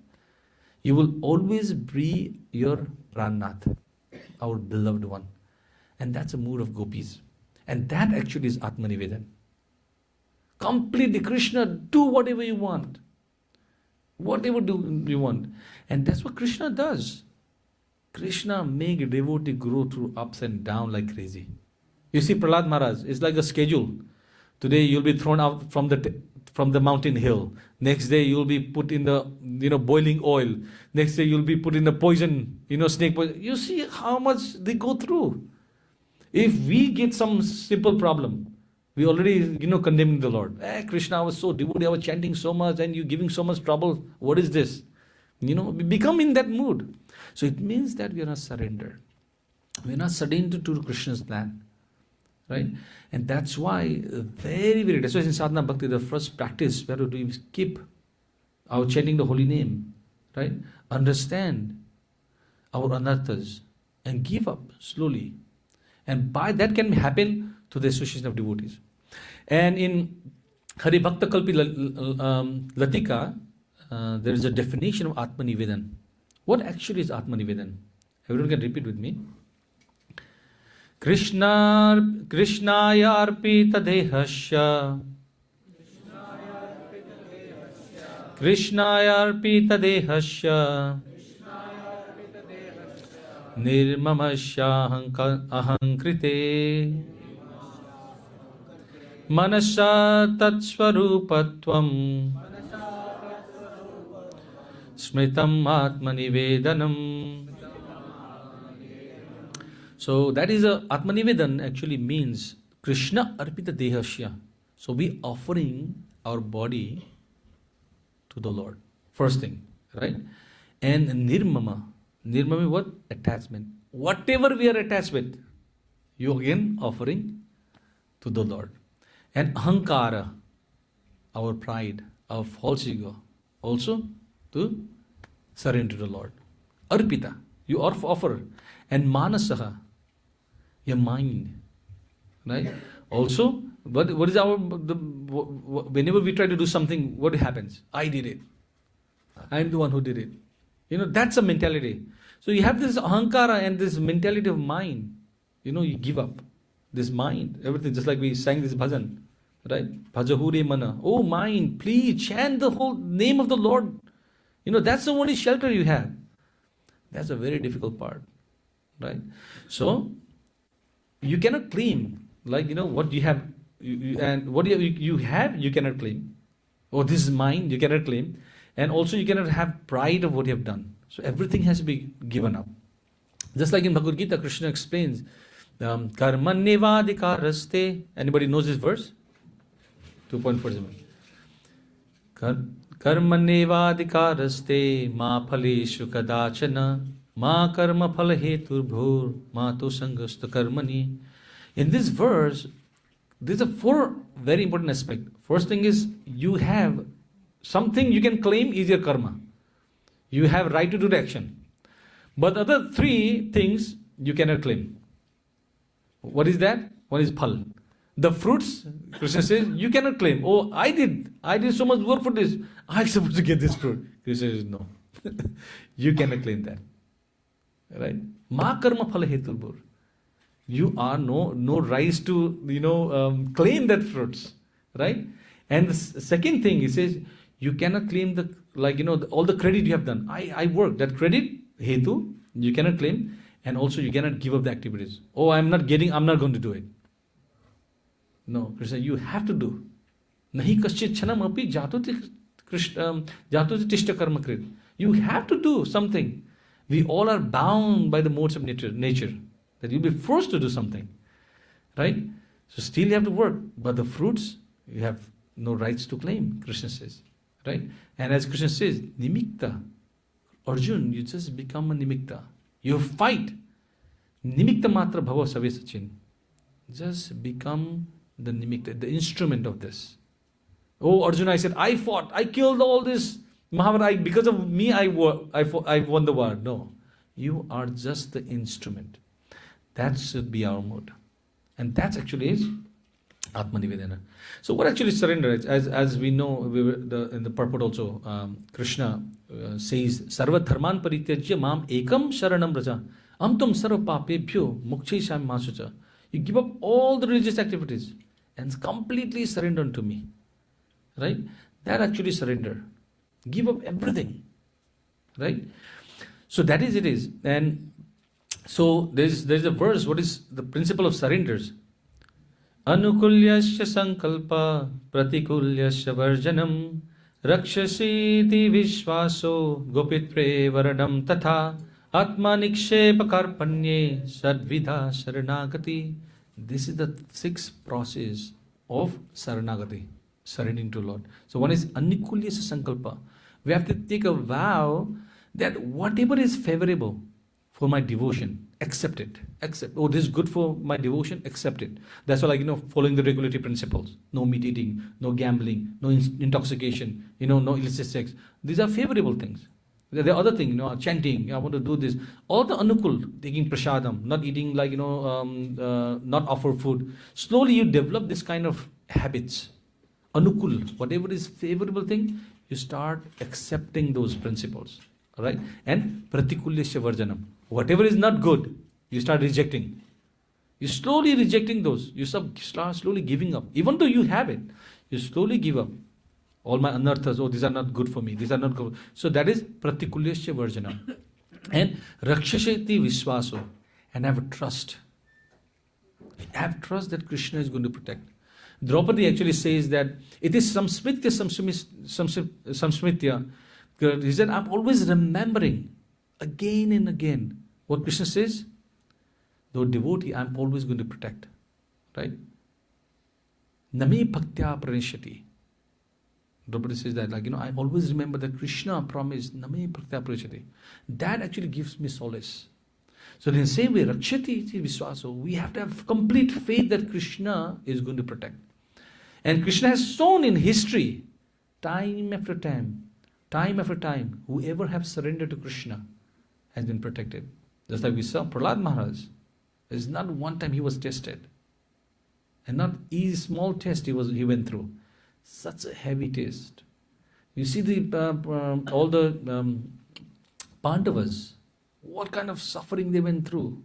You will always be your Pranath, our beloved one. And that's a mood of gopis. And that actually is Atma-Nivedanam. Completely, Krishna, do whatever you want. Whatever do you want. And that's what Krishna does. Krishna make a devotee grow through ups and downs like crazy. You see, Prahlad Maharaj, it's like a schedule. Today you'll be thrown out from the mountain hill. Next day you'll be put in the boiling oil. Next day you'll be put in the poison, snake poison. You see how much they go through. If we get some simple problem, we already condemning the Lord. Krishna, I was so devoted, I was chanting so much, and you giving so much trouble. What is this? We become in that mood. So it means that we are not surrendered. We are not surrendered to Krishna's plan. Right? And that's why that's why in sadhana bhakti, the first practice we have to do is keep our chanting the holy name, right? Understand our anarthas and give up slowly. And by that can happen to the association of devotees. And in Hari Bhakta Kalpi Latika, there is a definition of Atma-Nivedanam. What actually is Atma-Nivedanam? Everyone can repeat with me. Krishnaya arpita dehasya Krishnaya arpita dehasya Nirmamasya ahankrite Manasa tatsvarupatvam Smritam Atma-Nivedanam. So that is Atma-Nivedan actually means Krishna arpita dehasya. So we offering our body to the Lord. First thing, right? And nirmama. Nirmama is what? Attachment. Whatever we are attached with, you again offering to the Lord. And ahankara, our pride, our false ego, also to surrender to the Lord. Arpita, you offer. And manasaha, your mind, right? Also, what is whenever we try to do something, what happens? I did it. I am the one who did it. That's a mentality. So you have this ahankara and this mentality of mind. You give up this mind, everything, just like we sang this bhajan, right? Bhajahure mana. Oh mind, please chant the whole name of the Lord. That's the only shelter you have. That's a very difficult part, right? So you cannot claim, what you have, and what you have, you cannot claim. Oh, this is mine, you cannot claim. And also you cannot have pride of what you have done. So everything has to be given up. Just like in Bhagavad Gita, Krishna explains, Karmanyevadikaraste. Anybody knows this verse? 2.47. Karmanyevadikaraste ma phaleshu kadachana ma karma phalaheturbhur ma tu sangasta karmani. In this verse, there's a 4 very important aspects. First thing is, you have something you can claim is your karma. You have right to do the action. But other 3 things you cannot claim. What is that? One is phal. The fruits, Krishna says, you cannot claim. Oh, I did so much work for this. I'm supposed to get this fruit. Krishna says, no. You cannot claim that. Right? Ma karma phala heturbhur. You are no rights to claim that fruits. Right? And the second thing, he says, you cannot claim all the credit you have done. I work. That credit, hetu, you cannot claim. And also you cannot give up the activities. Oh, I'm not going to do it. No, Krishna, you have to do. Nahi kaschit chanam api jatoti tishta karma krit. You have to do something. We all are bound by the modes of nature. That you'll be forced to do something. Right? So still you have to work. But the fruits, you have no rights to claim, Krishna says. Right? And as Krishna says, Nimikta. Arjun, you just become a Nimikta. You fight. Nimikta matra bhava save sachin. Just become the Nimikta, the instrument of this. Oh, Arjuna, I said, I fought, I killed all this. Mahabharata, because of me, I won the war. No, you are just the instrument. That should be our mode. And that's actually is Atma-Nivedanam. So what actually surrender is? As we know, in the purport also, Krishna says, Sarva dharman parityajya mam ekam sharanam braja. Amtum sarva papebhyo mukchaisham masucha. You give up all the religious activities and completely surrender unto me. Right? That actually surrender. Give up everything. Right? So that is it is. And so there's a verse. What is the principle of surrenders? Anukulyasya sankalpa pratikulyasya varjanam rakshasiti vishvaso gopitre varanam tatha atma-nikshepa karpanye sadvidha saranagati. This is the sixth process of saranagati, surrendering to Lord. So one is anukulyasya sankalpa. We have to take a vow that whatever is favorable for my devotion, accept it. Accept. Oh, this is good for my devotion, accept it. That's why, following the regulatory principles. No meat eating, no gambling, no intoxication, no illicit sex. These are favorable things. There are other things, chanting, I want to do this. All the anukul, taking prasadam, not eating not offer food. Slowly you develop this kind of habits. Anukul, whatever is favorable thing, you start accepting those principles. Right? And pratikulyasya varjanam. Whatever is not good, you start rejecting. You're slowly rejecting those. You start slowly giving up. Even though you have it, you slowly give up. All my anarthas, oh, these are not good for me. These are not good. So that is pratikulyasya varjanam. And rakshashati vishvaso. And have trust. Have trust that Krishna is going to protect. Draupadi actually says that it is samsmitya. He said, I'm always remembering again and again what Krishna says. Though devotee, I'm always going to protect. Right? Name bhaktya pranishati. Draupadi says that, I always remember that Krishna promised, Name bhaktya pranishati. That actually gives me solace. So in the same way, rakshati iti viswaso, we have to have complete faith that Krishna is going to protect. And Krishna has shown in history, time after time, whoever has surrendered to Krishna has been protected. Just like we saw Prahlad Maharaj. There's not one time he was tested. And not easy small test he went through. Such a heavy test. You see all the Pandavas, what kind of suffering they went through.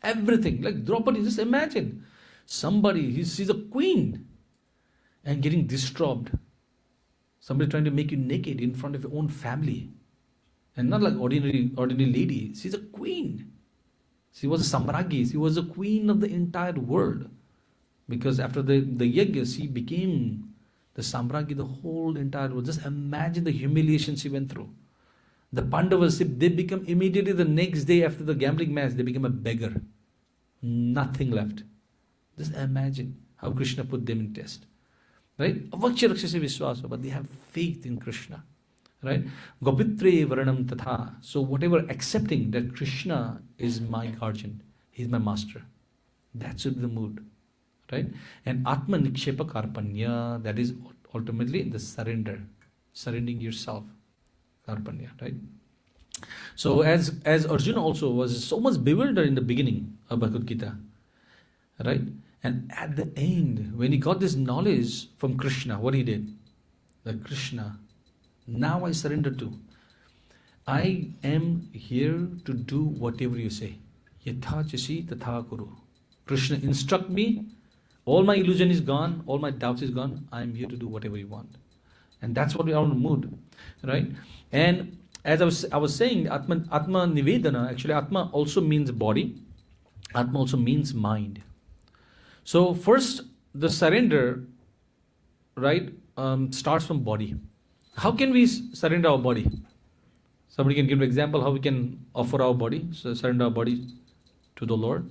Everything. Like Draupadi, just imagine. Somebody, he sees a queen and getting disturbed. Somebody trying to make you naked in front of your own family. And not like ordinary lady. She's a queen. She was a Samragi. She was a queen of the entire world. Because after the yajna, she became the Samragi, the whole entire world. Just imagine the humiliation she went through. The Pandavas, they become immediately the next day after the gambling match, they become a beggar. Nothing left. Just imagine how Krishna put them in test. Right? Avakshya rakshasi viswasa, but they have faith in Krishna. Right? Gopitre varanam tatha. So whatever, accepting that Krishna is my guardian, he's my master. That should be the mood. Right? And Atma-Nikshepa karpanya, that is ultimately the surrendering yourself. Karpanya, right? So as Arjuna also was so much bewildered in the beginning of Bhagavad Gita, right? And at the end, when he got this knowledge from Krishna, what he did? That Krishna, now I surrender to. I am here to do whatever you say. Yatha chasi tatha kuru. Krishna, instruct me. All my illusion is gone. All my doubts is gone. I am here to do whatever you want. And that's what we are in the mood, right? And as I was saying, Atma-Nivedana, actually Atma also means body. Atma also means mind. So first, the surrender, right, starts from body. How can we surrender our body? Somebody can give an example how we can offer our body, so surrender our body to the Lord.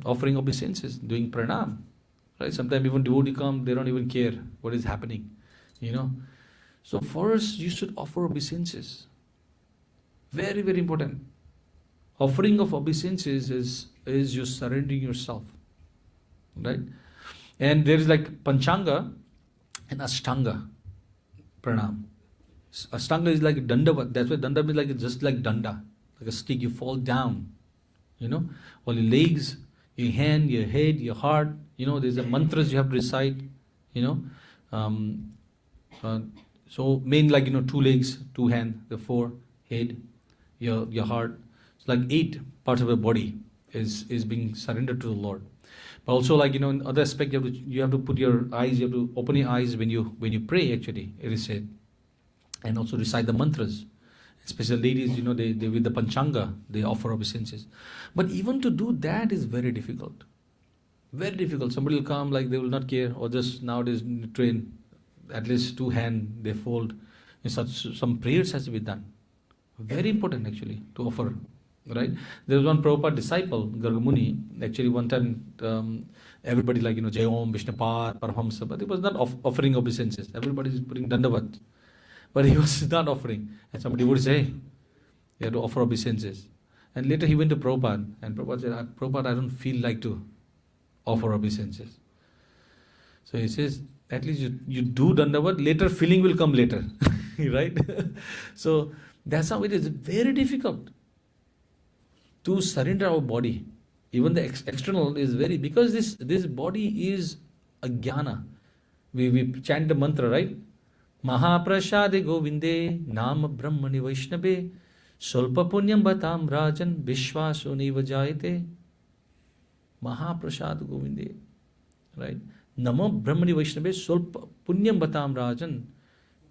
offering obeisances, doing pranam. Right? Sometimes even devotee come, they don't even care what is happening. So first you should offer obeisances. Very, very important. Offering of obeisances is you surrendering yourself. Right? And there is like Panchanga and Ashtanga pranam. Ashtanga is like dandavat. That's why danda means like just like danda, like a stick. You fall down. All your legs, your hand, your head, your heart. There's a mantras you have to recite. So main like 2 legs, 2 hands, the 4 head, your heart. It's like 8 parts of your body is being surrendered to the Lord. But also like in other aspect you have to put your eyes, you have to open your eyes when you pray. Actually, it is said, and also recite the mantras. Especially ladies, they with the panchanga they offer obeisances. But even to do that is very difficult. Very difficult. Somebody will come like they will not care, or just nowadays train at least 2 hands they fold. Some prayers has to be done. Very important actually to offer. Right? There was one Prabhupada disciple, Gargamuni. Actually, one time everybody like Jai Om, Vishnupad, Paramahamsa, but he was not offering obeisances. Everybody is putting dandavat, but he was not offering. And somebody would say, you have to offer obeisances. And later he went to Prabhupada, and Prabhupada said, Prabhupada, I don't feel like to offer obeisances. So he says, at least you do dandavat, later feeling will come later. Right? So that's how it is. Very difficult to surrender our body. Even the external is very, because this body is a jnana. We chant the mantra, right? Mahaprashade Govinde Nama Brahmani Vaishnabe Solpa Punyam Batam Rajan Vishwaso Neva Jayate. Mahaprashad Govinde, right? Nama Brahmani Vaishnabe Solpa Punyam Batam Rajan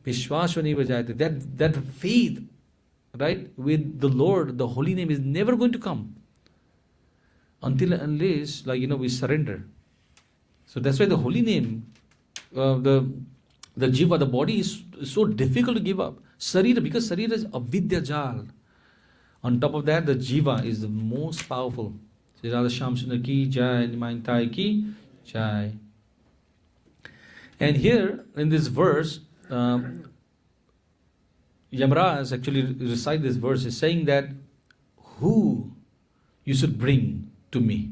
Vishwaso Neva Jayate. That faith, right, with the Lord, the holy name is never going to come until and unless we surrender. So that's why the holy name, the jiva, the body is so difficult to give up. Sarira, because sarira is avidya jal. On top of that, the jiva is the most powerful. Sri Radha Shyam Sundar ki jai, Nimai Tai ki jai. And here in this verse, Yamraj actually recite this verse is saying that who you should bring to me.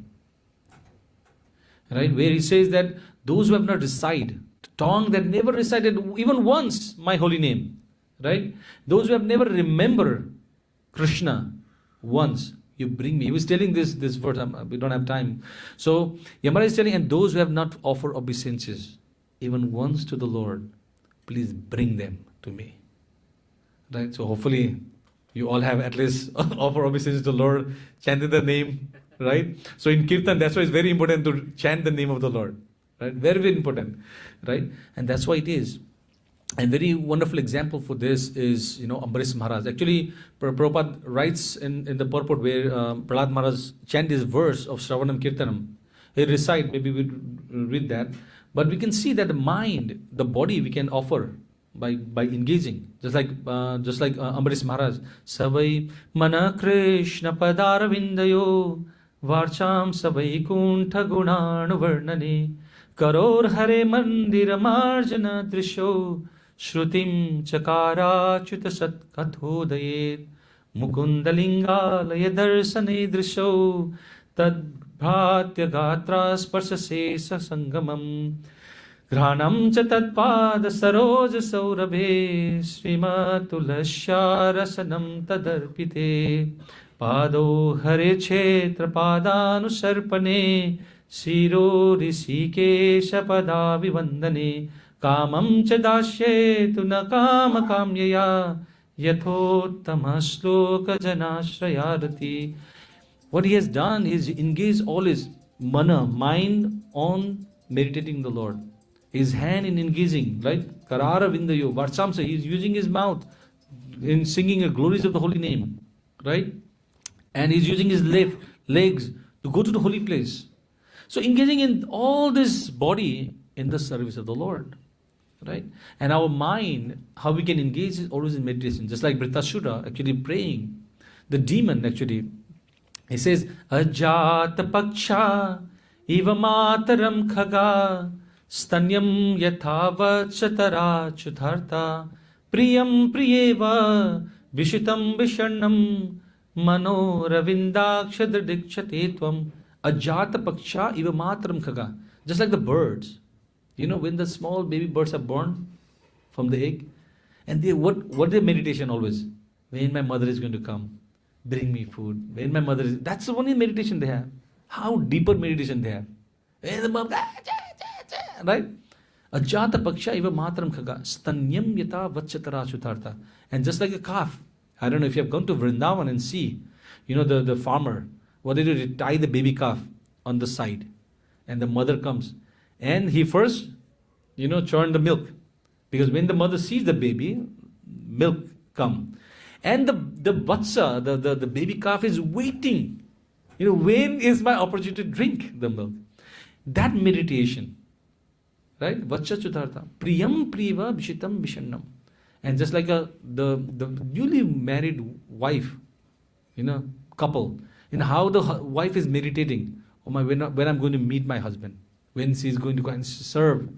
Right? Where he says that those who have not recited, tongue that never recited even once my holy name. Right? Those who have never remembered Krishna once, you bring me. He was telling this verse, we don't have time. So Yamraj is telling, and those who have not offered obeisances even once to the Lord, please bring them to me. Right? So hopefully you all have at least offer obeisances to the Lord, chanted the name, right? So in Kirtan, that's why it's very important to chant the name of the Lord. Right? Very, very important. Right? And that's why it is. And very wonderful example for this is, Ambarish Maharaj. Actually, Prabhupada writes in the purport where Prahlad Maharaj chant this verse of Shravanam Kirtanam. He recite, maybe we read that. But we can see that the mind, the body, we can offer by engaging, just like Ambarish Maharaj. Savai mana Krishna padar vindayo varcham savai kuntha gunanu varnane karor hare mandira marjana drisho shrutim chakara chuta sat kathodayet mukundalingalaya darsane drisho tad bhatya gatra sparsase sasangamam Granam cha tatpad saroj saurabhe Srimat Tulasya rasanam tadarpite Pado hare kshetra padanusarpane Siro rishikesha pada vivandane Kamam cha dasyetu na kama kamyaya Yathottama shloka janashrayarati. What he has done is engage all his mind on meditating the Lord. His hand in engaging, right? Karara Vindayo, Varsamsa, he is using his mouth in singing the glories of the holy name, right? And he's using his legs to go to the holy place. So engaging in all this body in the service of the Lord, right? And our mind, how we can engage is always in meditation. Just like Vritasura actually praying. The demon actually, He says, Ajata Paksha Iva Mataram Khaga Stanyam Yathavat Chatara Chutharta Priyam Priyeva Vishitam Visharnam Mano Ravindakshadrikshate Tvam Ajata Paksha Iva Mataram Khaga. Just like the birds. You know, when the small baby birds are born from the egg, and they what their meditation always? When my mother is going to come, bring me food. When my mother is, that's the only meditation they have. How deeper meditation they have. When the mom, right? Ajata paksha iva matram khaga stanyam yata vachatara shutartha. And just like a calf, I don't know if you have gone to Vrindavan and see, you know, the farmer, what they do, they tie the baby calf on the side, and the mother comes, and he first, you know, churn the milk, because when the mother sees the baby, milk come, and the vatsa, the baby calf is waiting. You know, when is my opportunity to drink the milk? That meditation, right? Vatsa chutartha, priyam priva vishitam vishannam. And just like the newly married wife, you know, couple, you know, how the wife is meditating, oh my, when I'm going to meet my husband, when she's going to go and serve.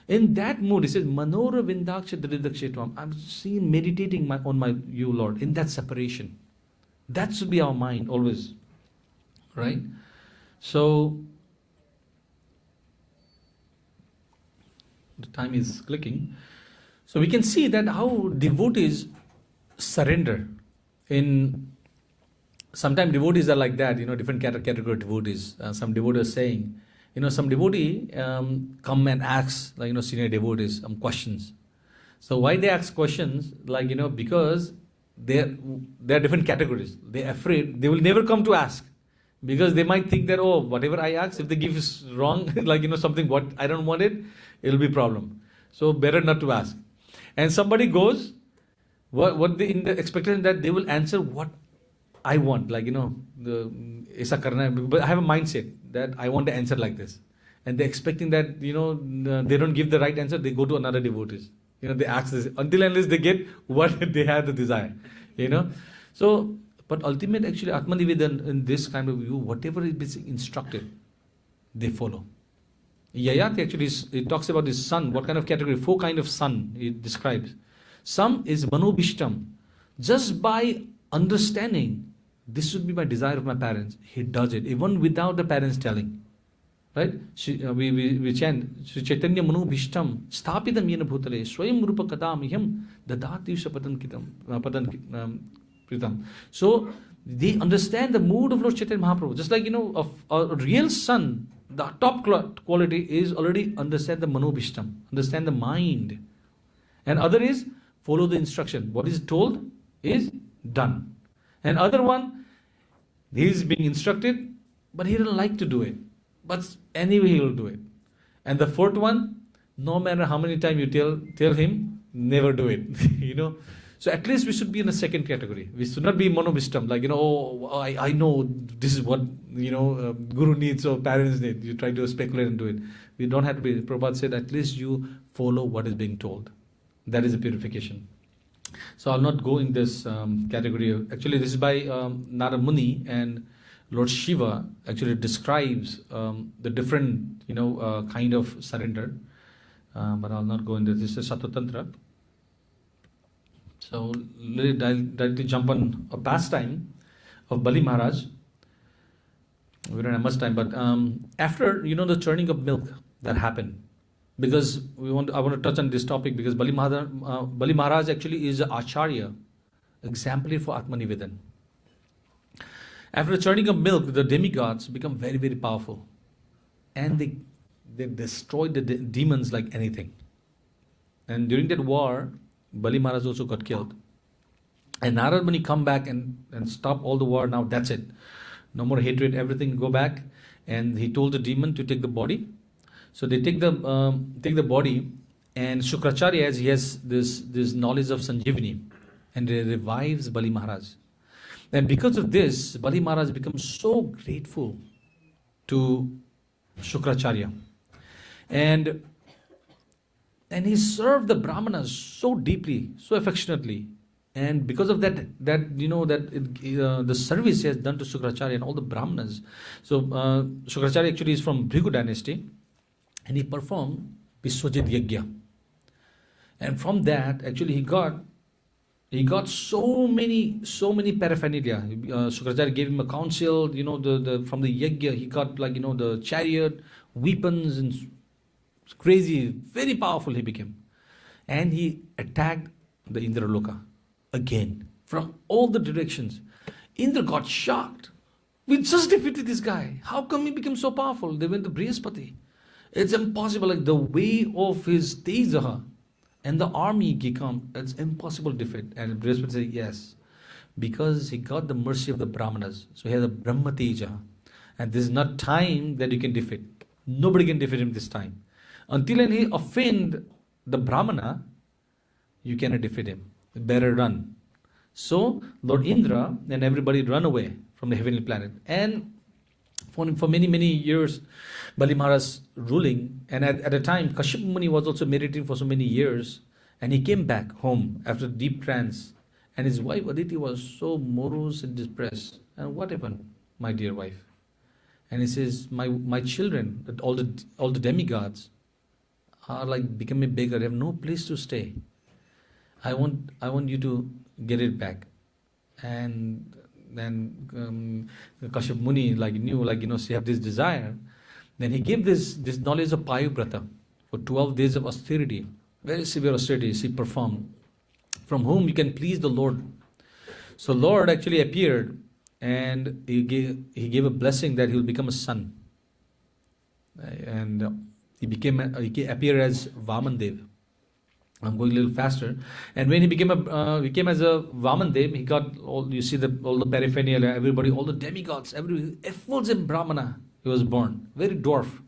In that mood, he says, Manora Vindaksha Dridakshetvam. I'm seeing meditating on you, Lord, in that separation. That should be our mind always. Right? So, the time is clicking. So we can see that how devotees surrender. Sometimes devotees are like that, you know, different category of devotees. Some devotees saying, you know, some devotee come and ask, like, you know, senior devotees questions. So why they ask questions? Like, you know, because they're different categories. They're afraid they will never come to ask, because they might think that, oh, whatever I ask, if they give is wrong, like, you know, something what I don't want it'll be problem. So better not to ask. And somebody goes, what they in the expectation that they will answer what I want, like, you know, aisa karna hai, but I have a mindset that I want to answer like this, and they're expecting that, you know, they don't give the right answer, they go to another devotees, you know, they ask this until unless they get what they have the desire, you know. So, but ultimate actually Atma-Nivedanam in this kind of view, whatever is instructed, they follow. Yayati actually it talks about his son, what kind of category, 4 kind of son it describes. Some is manobishtam, just by understanding this should be my desire of my parents, he does it even without the parents telling, right? We chant Sri Chaitanya Manu Bhishtam Sthapitam Yena Bhutale Swayam Rupa Kadamiham Dadati Sapadan Padan Pritam. So they understand the mood of Lord Chaitanya Mahaprabhu, just like, you know, of a real son. The top quality is already understand the Manu Bhishtam, understand the mind, and other is follow the instruction. What is told is done. And other one, he is being instructed, but he doesn't like to do it. But anyway, he will do it. And the 4th one, no matter how many times you tell him, never do it. You know. So at least we should be in a second category. We should not be monobistam, like, you know, oh, I know this is what, you know, guru needs or parents need. You try to speculate and do it. We don't have to be. Prabhupada said, at least you follow what is being told. That is a purification. So I'll not go in this category. Actually, this is by Narada Muni, and Lord Shiva actually describes the different, you know, kind of surrender. But I'll not go into this. This is Sattva Tantra. So let directly jump on a pastime of Bali Maharaj. We don't have much time, but after, you know, the churning of milk that happened, because I want to touch on this topic, because Bali Maharaj actually is an Acharya, exemplary for Atma-Nivedanam. After the churning of milk, the demigods become very, very powerful, and they destroyed the demons like anything. And during that war, Bali Maharaj also got killed. And Narad Muni come back and stop all the war. Now that's it. No more hatred, everything go back. And he told the demon to take the body. So they take the body, and Shukracharya, as he has this knowledge of Sanjivani, and he revives Bali Maharaj. And because of this, Bali Maharaj becomes so grateful to Shukracharya. And he served the Brahmanas so deeply, so affectionately. And because of the service he has done to Shukracharya and all the Brahmanas. So Shukracharya actually is from Bhrigu dynasty, and he performed Biswajit Yajna. And from that, actually, he got so many paraphernalia. Shukracharya gave him a council. From the yajna, he got the chariot, weapons, and crazy, very powerful he became. And he attacked the Indraloka again from all the directions. Indra got shocked. We just defeated this guy. How come he became so powerful? They went to Brihaspati. It's impossible. Like the way of his Tejaha and the army he come, it's impossible to defeat. And Brihaspati said yes, because he got the mercy of the Brahmanas. So he has a Brahma Teja. And this is not time that you can defeat. Nobody can defeat him this time. Until and he offend the Brahmana, you cannot defeat him. Better run. So Lord Indra and everybody run away from the heavenly planet. And for many years, Bali Maharaj ruling. And at a time, Kashyap Muni was also meditating for so many years. And he came back home after deep trance. And his wife Aditi was so morose and depressed. And what happened, my dear wife? And he says, my children, all the demigods, are like becoming bigger. They have no place to stay. I want you to get it back. And then Kashyap Muni knew, she have this desire. Then he gave this knowledge of Payubrata for 12 days of austerity. Very severe austerities he performed. From whom you can please the Lord. So Lord actually appeared and he gave a blessing that he will become a son. And he appeared as Vamandev. I'm going a little faster. And when he came as a Vamandev, he got all the paraphernalia, everybody, all the demigods, every effulgent Brahmana. He was born, very dwarf.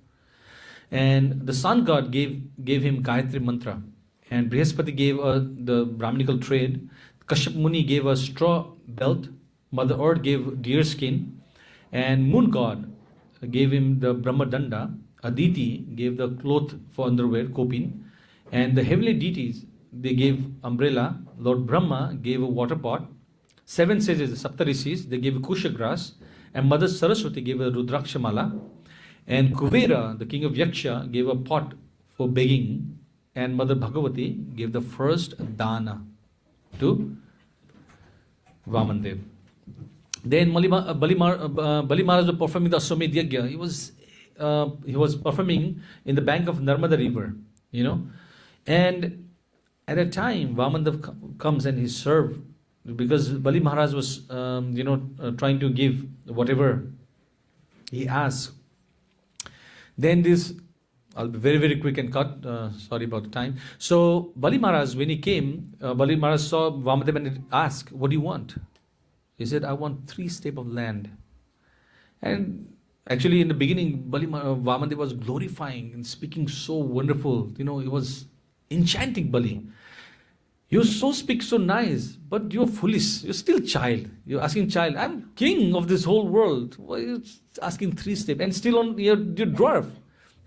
And the sun god gave him Gayatri mantra. And Brihaspati gave the Brahminical trade. Kashyap Muni gave a straw belt. Mother Earth gave deer skin. And moon god gave him the Brahma Danda. Aditi gave the cloth for underwear, kopin. And the heavenly deities, they gave umbrella. Lord Brahma gave a water pot. 7 sages, the Saptarishis, they gave a kusha grass. And Mother Saraswati gave a Rudrakshamala. And Kuvera, the king of Yaksha, gave a pot for begging. And Mother Bhagavati gave the first dana to Vamandev. Then Bali Maharaj was performing the Aswamedh Yajna. He was performing in the bank of Narmada river, And at a time, Vamandev comes and he served, because Bali Maharaj was, trying to give whatever he asked. Then I'll be very, very quick and cut. Sorry about the time. So Bali Maharaj, when he came, Bali Maharaj saw Vamandev and asked, "What do you want?" He said, "I want 3 steps of land." And actually, in the beginning, Vamandev was glorifying and speaking so wonderful. He was enchanting Bali. You speak so nice, but you're foolish. You're still child. You're asking child, "I'm king of this whole world. Why are you asking 3 steps?" And still on your dwarf.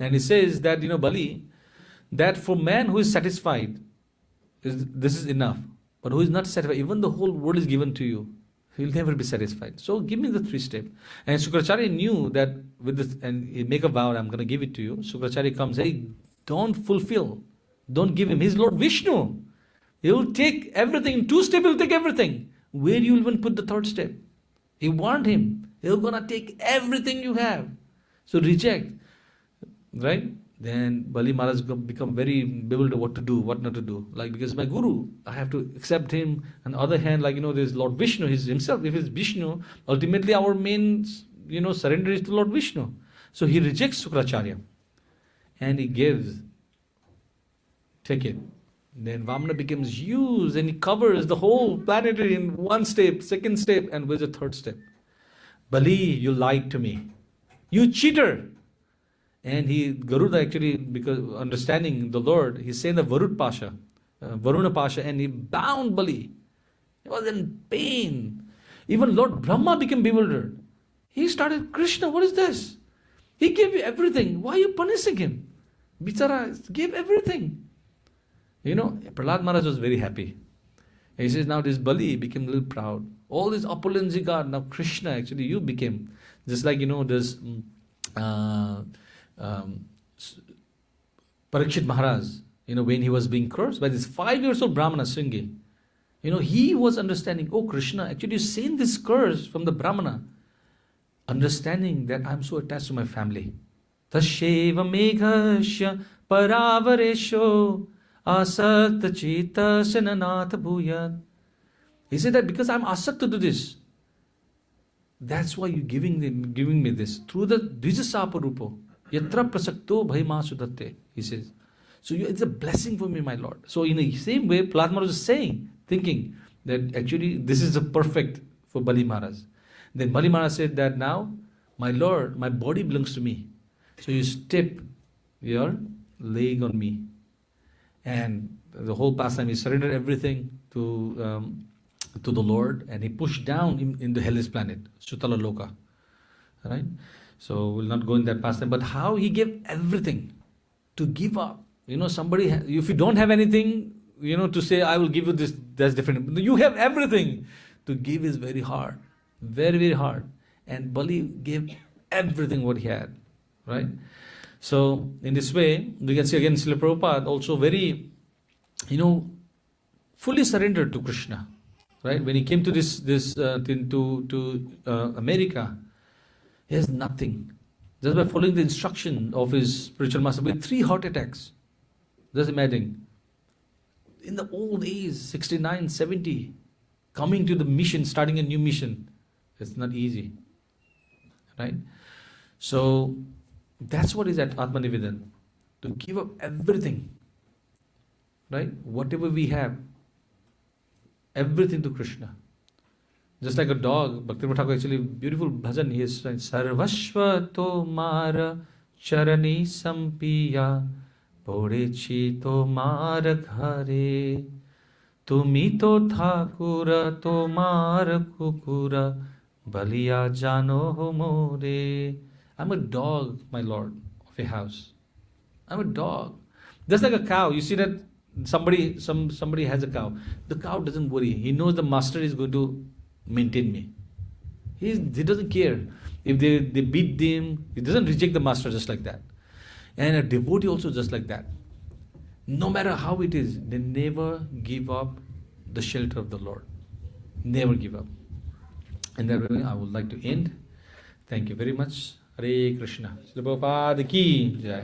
And he says that, Bali, that for man who is satisfied, this is enough. But who is not satisfied, even the whole world is given to you, he will never be satisfied. So give me the 3 steps. And Shukracharya knew that with this, and he make a vow, "I'm going to give it to you." Shukracharya comes, "Hey, don't fulfill. Don't give him. He's Lord Vishnu. He will take everything. In 2 steps, he will take everything. Where you will even put the 3rd step?" He warned him. He's going to take everything you have. So reject. Right? Then Bali Maharaj become very bewildered what to do, what not to do. Because my guru, I have to accept him. On the other hand, there's Lord Vishnu, he's himself. If it's Vishnu, ultimately our main, surrender is to Lord Vishnu. So he rejects Shukracharya. And he gives, take it. Then Vamana becomes huge and he covers the whole planet in 1 step, 2nd step, and with the 3rd step. "Bali, you lied to me. You cheater." And Garuda actually, because understanding the Lord, he saying the Varuna Pasha, and he bound Bali. He was in pain. Even Lord Brahma became bewildered. He started, "Krishna, what is this? He gave you everything. Why are you punishing him? Bichara gave everything." Prahlad Maharaj was very happy. He says now this Bali became a little proud. All this opulence he got, now Krishna, actually you became. Just like, this Parikshit Maharaj, when he was being cursed by this 5-year-old Brahmana Sringi. He was understanding, oh Krishna, actually you've seen this curse from the Brahmana. Understanding that I'm so attached to my family. Tasheva meghasya paravaresho asakta chita shananatha bhuyat. He said that because I'm asakta to this. That's why you're giving me this. Through the Dvijasapa Rupo. Yatra prasakto bhaima sudatte. He says. So it's a blessing for me, my Lord. So in the same way, Prahlad Maharaj is saying, thinking that actually this is the perfect for Bali Maharaj. Then Bali Maharaj said that now, my Lord, my body belongs to me. So you step your leg on me. And the whole pastime, he surrendered everything to the Lord, and he pushed down in the hellish planet, Sutala Loka. Right? So we'll not go in that pastime. But how he gave everything to give up. Somebody, if you don't have anything, to say, I will give you this, that's different. You have everything. To give is very hard. Very, very hard. And Bali gave everything what he had. Right? So, in this way, we can see again, Srila Prabhupada also very, fully surrendered to Krishna. Right? When he came to America, he has nothing. Just by following the instruction of his spiritual master with 3 heart attacks. Just imagine. In the old age, 69, 70, coming to the mission, starting a new mission. It's not easy. Right? So, that's what is at Atma-Nivedanam. To give up everything. Right? Whatever we have. Everything to Krishna. Just like a dog, Bhaktivinoda Thakur actually beautiful bhajan, he is saying, Sarvashva tomara charani sampiya porechi tomara ghare tumi to thakura tomara kukura baliya jano more. I'm a dog, my Lord, of a house. I'm a dog. Just like a cow. You see that somebody has a cow. The cow doesn't worry. He knows the master is going to maintain me. He doesn't care. If they beat them, he doesn't reject the master just like that. And a devotee also just like that. No matter how it is, they never give up the shelter of the Lord. Never give up. And that way I would like to end. Thank you very much. Hare Krishna. Srila Prabhupada ki jai.